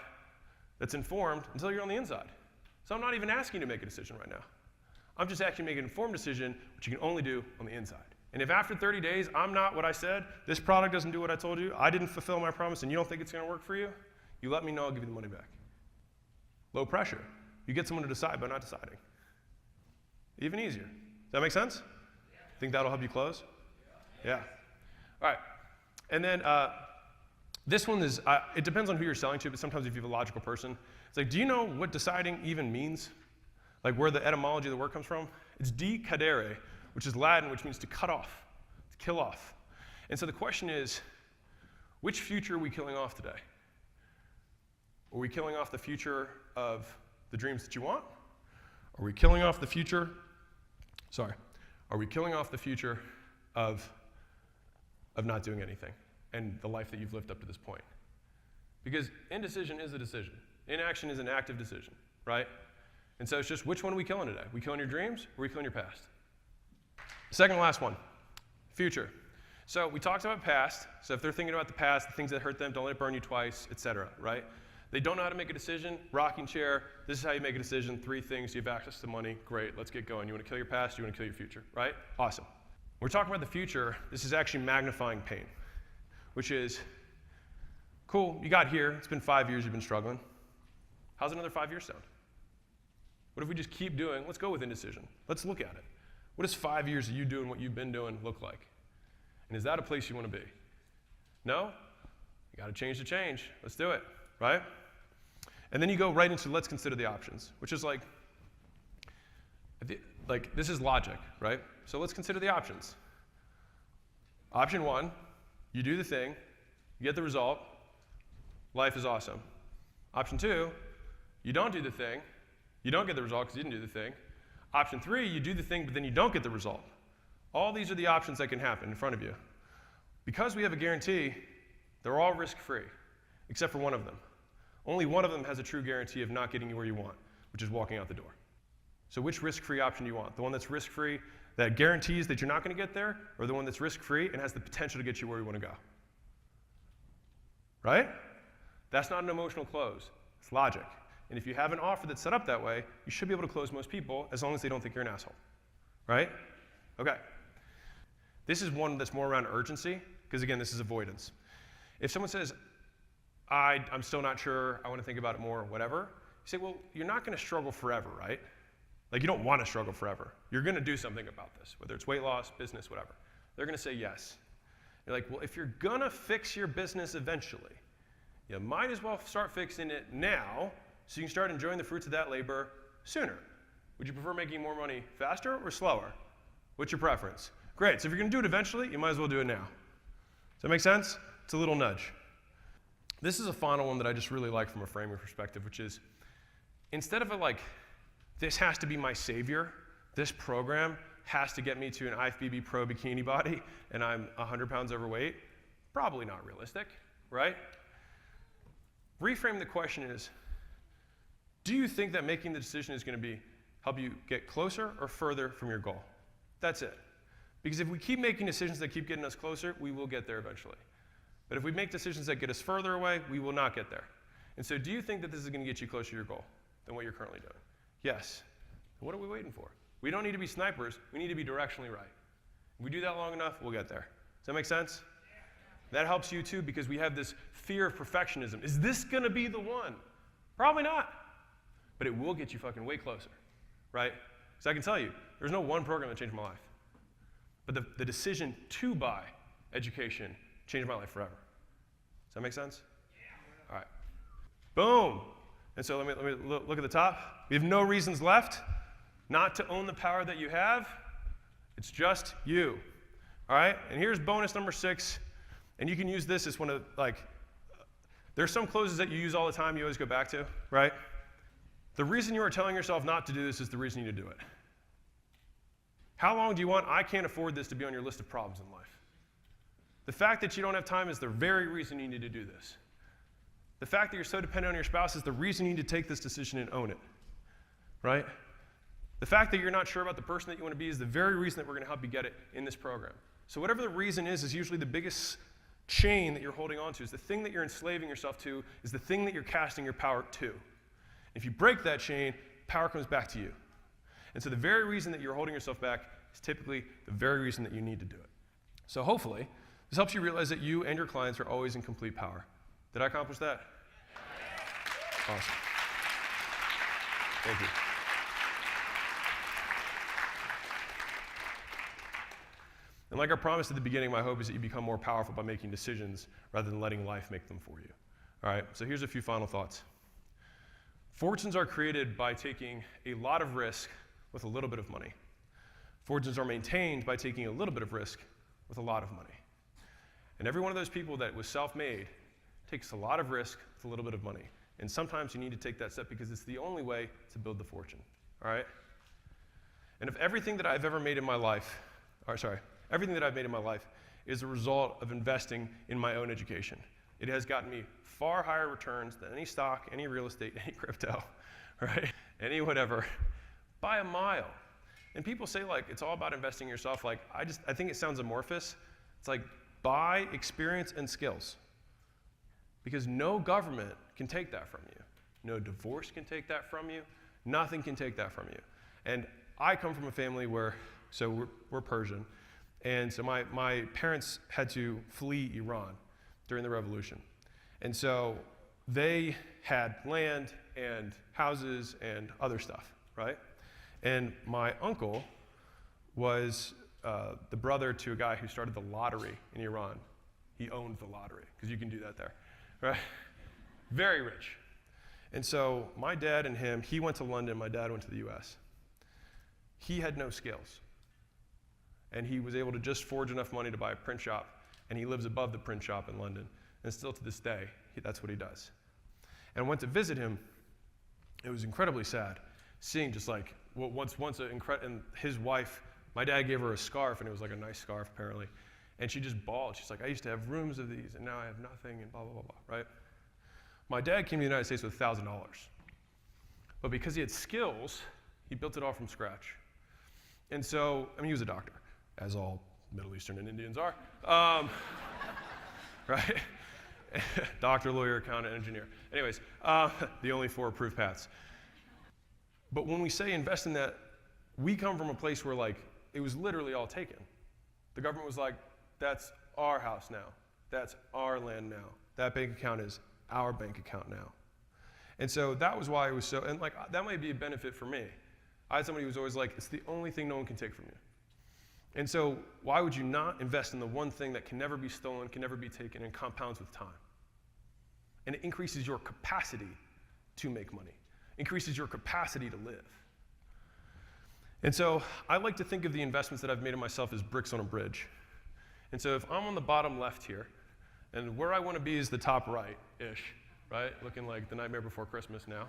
that's informed until you're on the inside. So I'm not even asking you to make a decision right now. I'm just asking you to make an informed decision, which you can only do on the inside. And if after 30 days I'm not what I said, this product doesn't do what I told you, I didn't fulfill my promise, and you don't think it's going to work for you, you let me know, I'll give you the money back. Low pressure. You get someone to decide by not deciding. Even easier. Does that make sense? Yeah. Think that'll help you close? Yeah. All right. And then this one is, it depends on who you're selling to, but sometimes if you have a logical person, it's like, do you know what deciding even means? Like where the etymology of the word comes from? It's decadere, which is Latin, which means to cut off, to kill off. And so the question is, which future are we killing off today? Are we killing off the future of the dreams that you want? Are we killing off the future? Are we killing off the future of not doing anything and the life that you've lived up to this point? Because indecision is a decision. Inaction is an active decision, right? And so it's just which one are we killing today? Are we killing your dreams or are we killing your past? Second to last one, future. So we talked about past. So if they're thinking about the past, the things that hurt them, don't let it burn you twice, etc., right? They don't know how to make a decision, rocking chair, this is how you make a decision, 3 things, you have access to money, great, let's get going. You want to kill your past, you want to kill your future, right? Awesome. When we're talking about the future, this is actually magnifying pain, which is, cool, you got here, it's been 5 years you've been struggling. How's another 5 years sound? What if we just keep doing, let's go with indecision. Let's look at it. What does 5 years of you doing what you've been doing look like? And is that a place you want to be? No? You got to change the change. Let's do it, right? And then you go right into let's consider the options, which is like this is logic, right? So let's consider the options. Option 1, you do the thing, you get the result, life is awesome. Option 2, you don't do the thing, you don't get the result because you didn't do the thing. Option 3, you do the thing, but then you don't get the result. All these are the options that can happen in front of you. Because we have a guarantee, they're all risk-free, except for one of them. Only one of them has a true guarantee of not getting you where you want, which is walking out the door. So which risk-free option do you want? The one that's risk-free, that guarantees that you're not going to get there, or the one that's risk-free and has the potential to get you where you want to go? Right? That's not an emotional close. It's logic. And if you have an offer that's set up that way, you should be able to close most people as long as they don't think you're an asshole. Right? Okay. This is one that's more around urgency, because again, this is avoidance. If someone says, I'm still not sure, I want to think about it more, whatever, you say, well, you're not going to struggle forever, right? Like, you don't want to struggle forever. You're going to do something about this, whether it's weight loss, business, whatever. They're going to say yes. You're like, well, if you're going to fix your business eventually, you might as well start fixing it now so you can start enjoying the fruits of that labor sooner. Would you prefer making more money faster or slower? What's your preference? Great, so if you're going to do it eventually, you might as well do it now. Does that make sense? It's a little nudge. This is a final one that I just really like from a framing perspective, which is instead of this has to be my savior, this program has to get me to an IFBB Pro bikini body and I'm 100 pounds overweight, probably not realistic, right? Reframe the question is, do you think that making the decision is going to help you get closer or further from your goal? That's it. Because if we keep making decisions that keep getting us closer, we will get there eventually. But if we make decisions that get us further away, we will not get there. And so do you think that this is going to get you closer to your goal than what you're currently doing? Yes. What are we waiting for? We don't need to be snipers. We need to be directionally right. If we do that long enough, we'll get there. Does that make sense? That helps you too, because we have this fear of perfectionism. Is this going to be the one? Probably not. But it will get you fucking way closer, right? Because I can tell you, there's no one program that changed my life. But the decision to buy education changed my life forever. Does that make sense? Yeah. All right. Boom. And so let me look at the top. We have no reasons left not to own the power that you have. It's just you. All right? And here's bonus number 6. And you can use this as one of, there's some closes that you use all the time you always go back to, right? The reason you are telling yourself not to do this is the reason you need to do it. How long do you want? I can't afford this to be on your list of problems in life. The fact that you don't have time is the very reason you need to do this. The fact that you're so dependent on your spouse is the reason you need to take this decision and own it, right? The fact that you're not sure about the person that you want to be is the very reason that we're going to help you get it in this program. So whatever the reason is usually the biggest chain that you're holding on to, is the thing that you're enslaving yourself to, is the thing that you're casting your power to. If you break that chain, power comes back to you. And so the very reason that you're holding yourself back is typically the very reason that you need to do it. So hopefully, this helps you realize that you and your clients are always in complete power. Did I accomplish that? Awesome. Thank you. And like I promised at the beginning, my hope is that you become more powerful by making decisions rather than letting life make them for you. All right, so here's a few final thoughts. Fortunes are created by taking a lot of risk with a little bit of money. Fortunes are maintained by taking a little bit of risk with a lot of money. And every one of those people that was self-made takes a lot of risk with a little bit of money. And sometimes you need to take that step because it's the only way to build the fortune, all right? And if everything that I've ever made in my life, everything that I've made in my life is a result of investing in my own education. It has gotten me far higher returns than any stock, any real estate, any crypto, right? Any whatever, by a mile. And people say like, it's all about investing in yourself. Like, I think it sounds amorphous. It's like, buy experience and skills. Because no government can take that from you. No divorce can take that from you. Nothing can take that from you. And I come from a family where, so we're Persian. And so my parents had to flee Iran during the revolution. And so they had land and houses and other stuff, right? And my uncle was the brother to a guy who started the lottery in Iran. He owned the lottery, because you can do that there, right? Very rich. And so my dad and him, he went to London, my dad went to the US. He had no skills. And he was able to just forge enough money to buy a print shop, and he lives above the print shop in London. And still to this day, that's what he does. And I went to visit him. It was incredibly sad, seeing just like, well, and his wife, my dad gave her a scarf, and it was like a nice scarf apparently, and she just bawled. She's like, I used to have rooms of these, and now I have nothing, and blah, blah, blah, blah, right? My dad came to the United States with $1,000. But because he had skills, he built it all from scratch. And so, I mean, he was a doctor, as all Middle Eastern and Indians are, right? Doctor, lawyer, accountant, engineer. Anyways, the only 4 approved paths. But when we say invest in that, we come from a place where like, it was literally all taken. The government was like, that's our house now. That's our land now. That bank account is our bank account now. And so that was why it was so, and like, that might be a benefit for me. I had somebody who was always like, it's the only thing no one can take from you. And so why would you not invest in the one thing that can never be stolen, can never be taken, and compounds with time? And it increases your capacity to make money, increases your capacity to live. And so I like to think of the investments that I've made in myself as bricks on a bridge. And so if I'm on the bottom left here, and where I want to be is the top right-ish, right? Looking like the Nightmare Before Christmas now.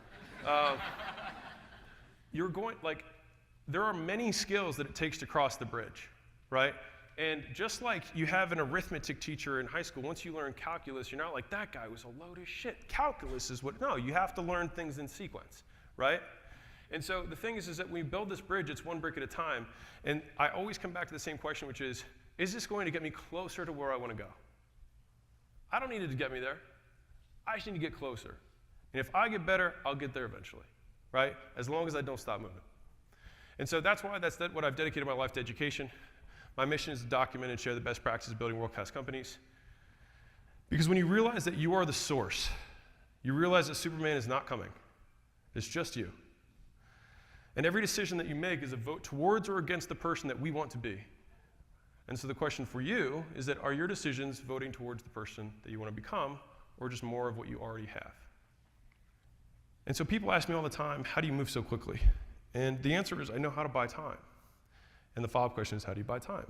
You're going, like, there are many skills that it takes to cross the bridge, right? And just like you have an arithmetic teacher in high school, once you learn calculus, you're not like, that guy was a load of shit. Calculus is what, no, you have to learn things in sequence, right? And so the thing is that when we build this bridge, it's one brick at a time. And I always come back to the same question, which is this going to get me closer to where I want to go? I don't need it to get me there. I just need to get closer. And if I get better, I'll get there eventually, right? As long as I don't stop moving. And so that's why what I've dedicated my life to education. My mission is to document and share the best practices of building world-class companies. Because when you realize that you are the source, you realize that Superman is not coming. It's just you. And every decision that you make is a vote towards or against the person that we want to be. And so the question for you is that, are your decisions voting towards the person that you want to become, or just more of what you already have? And so people ask me all the time, how do you move so quickly? And the answer is, I know how to buy time. And the follow-up question is, how do you buy time?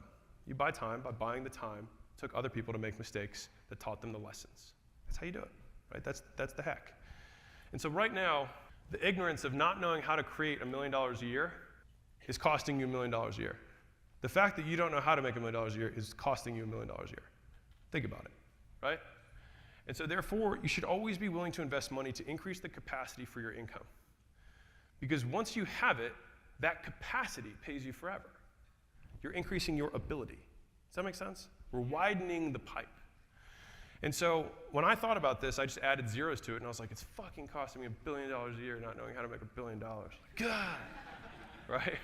You buy time by buying the time it took other people to make mistakes that taught them the lessons. That's how you do it, right? That's the hack. And so right now, the ignorance of not knowing how to create $1 million a year is costing you $1 million a year. The fact that you don't know how to make $1 million a year is costing you $1 million a year. Think about it, right? And so therefore, you should always be willing to invest money to increase the capacity for your income. Because once you have it, that capacity pays you forever. You're increasing your ability. Does that make sense? We're widening the pipe. And so when I thought about this, I just added zeros to it, and I was like, it's fucking costing me $1 billion a year not knowing how to make $1 billion. God, right?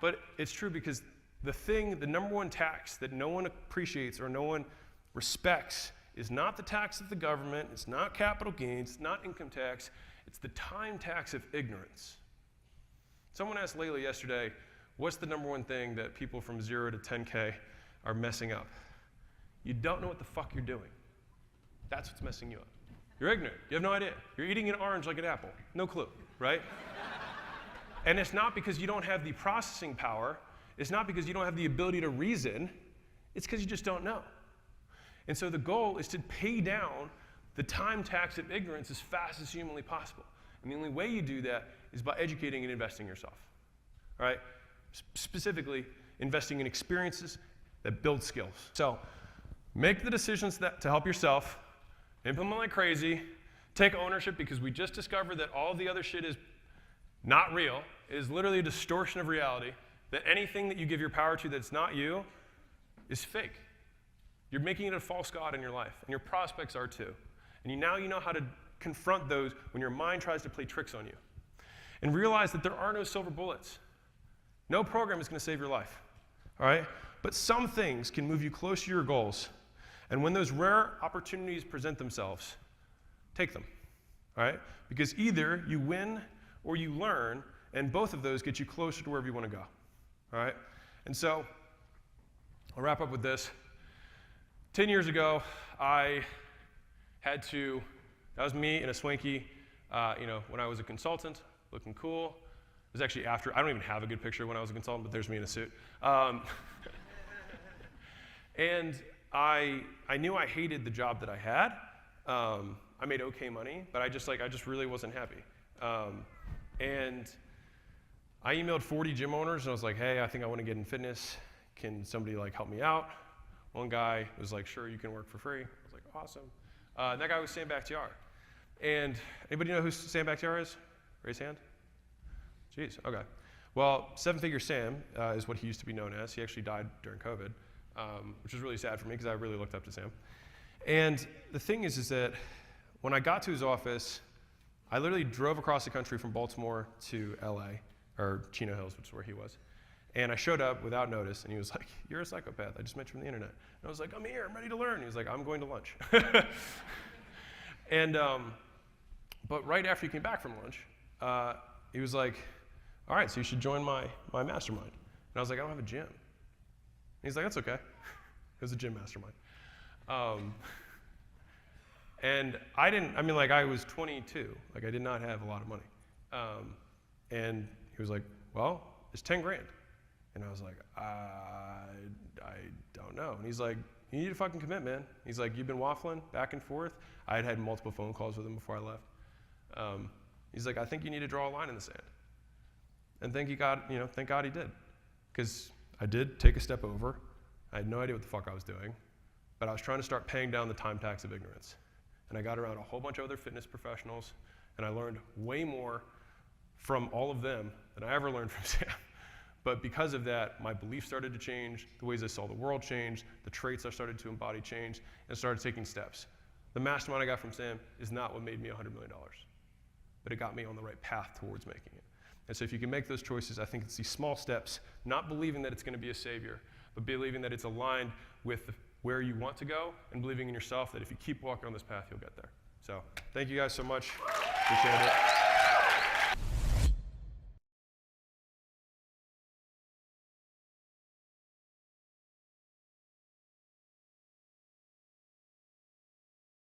But it's true, because the number one tax that no one appreciates or no one respects is not the tax of the government, it's not capital gains, it's not income tax, it's the time tax of ignorance. Someone asked Layla yesterday, what's the number one thing that people from 0 to 10K are messing up? You don't know what the fuck you're doing. That's what's messing you up. You're ignorant. You have no idea. You're eating an orange like an apple. No clue, right? And it's not because you don't have the processing power. It's not because you don't have the ability to reason. It's because you just don't know. And so the goal is to pay down the time tax of ignorance as fast as humanly possible. And the only way you do that is by educating and investing in yourself. All right? Specifically, investing in experiences that build skills. So make the decisions to help yourself, implement like crazy, take ownership, because we just discovered that all of the other shit is not real. It is literally a distortion of reality, that anything that you give your power to that's not you is fake. You're making it a false god in your life, and your prospects are too. And now you know how to confront those when your mind tries to play tricks on you. And realize that there are no silver bullets. No program is going to save your life, all right? But some things can move you close to your goals. And when those rare opportunities present themselves, take them, all right? Because either you win or you learn, and both of those get you closer to wherever you want to go, all right? And so I'll wrap up with this. 10 years ago, that was me in a swanky, when I was a consultant, looking cool. It was actually after, I don't even have a good picture when I was a consultant, but there's me in a suit. And I knew I hated the job that I had. I made okay money, but I just really wasn't happy. And I emailed 40 gym owners, and I was like, hey, I think I want to get in fitness. Can somebody help me out? One guy was like, sure, you can work for free. I was like, awesome. And that guy was Sam Bakhtiar. And anybody know who Sam Bakhtiar is? Raise hand. Jeez, okay. Well, Seven Figure Sam is what he used to be known as. He actually died during COVID, which was really sad for me because I really looked up to Sam. And the thing is that when I got to his office, I literally drove across the country from Baltimore to LA, or Chino Hills, which is where he was. And I showed up without notice, and he was like, you're a psychopath. I just met you from the internet. And I was like, I'm here. I'm ready to learn. He was like, I'm going to lunch. And, but right after he came back from lunch, he was like, all right, so you should join my mastermind. And I was like, I don't have a gym. And he's like, that's okay. It was a gym mastermind. And I was 22. I did not have a lot of money. And he was like, well, it's 10 grand. And I was like, I don't know. And he's like, you need to fucking commit, man. He's like, you've been waffling back and forth. I had multiple phone calls with him before I left. He's like, I think you need to draw a line in the sand. And thank God he did. Because I did take a step over. I had no idea what the fuck I was doing. But I was trying to start paying down the time tax of ignorance. And I got around a whole bunch of other fitness professionals, and I learned way more from all of them than I ever learned from Sam. But because of that, my beliefs started to change, the ways I saw the world changed, the traits I started to embody changed, and started taking steps. The mastermind I got from Sam is not what made me $100 million, but it got me on the right path towards making it. And so if you can make those choices, I think it's these small steps, not believing that it's going to be a savior, but believing that it's aligned with where you want to go, and believing in yourself that if you keep walking on this path, you'll get there. So thank you guys so much. Appreciate it.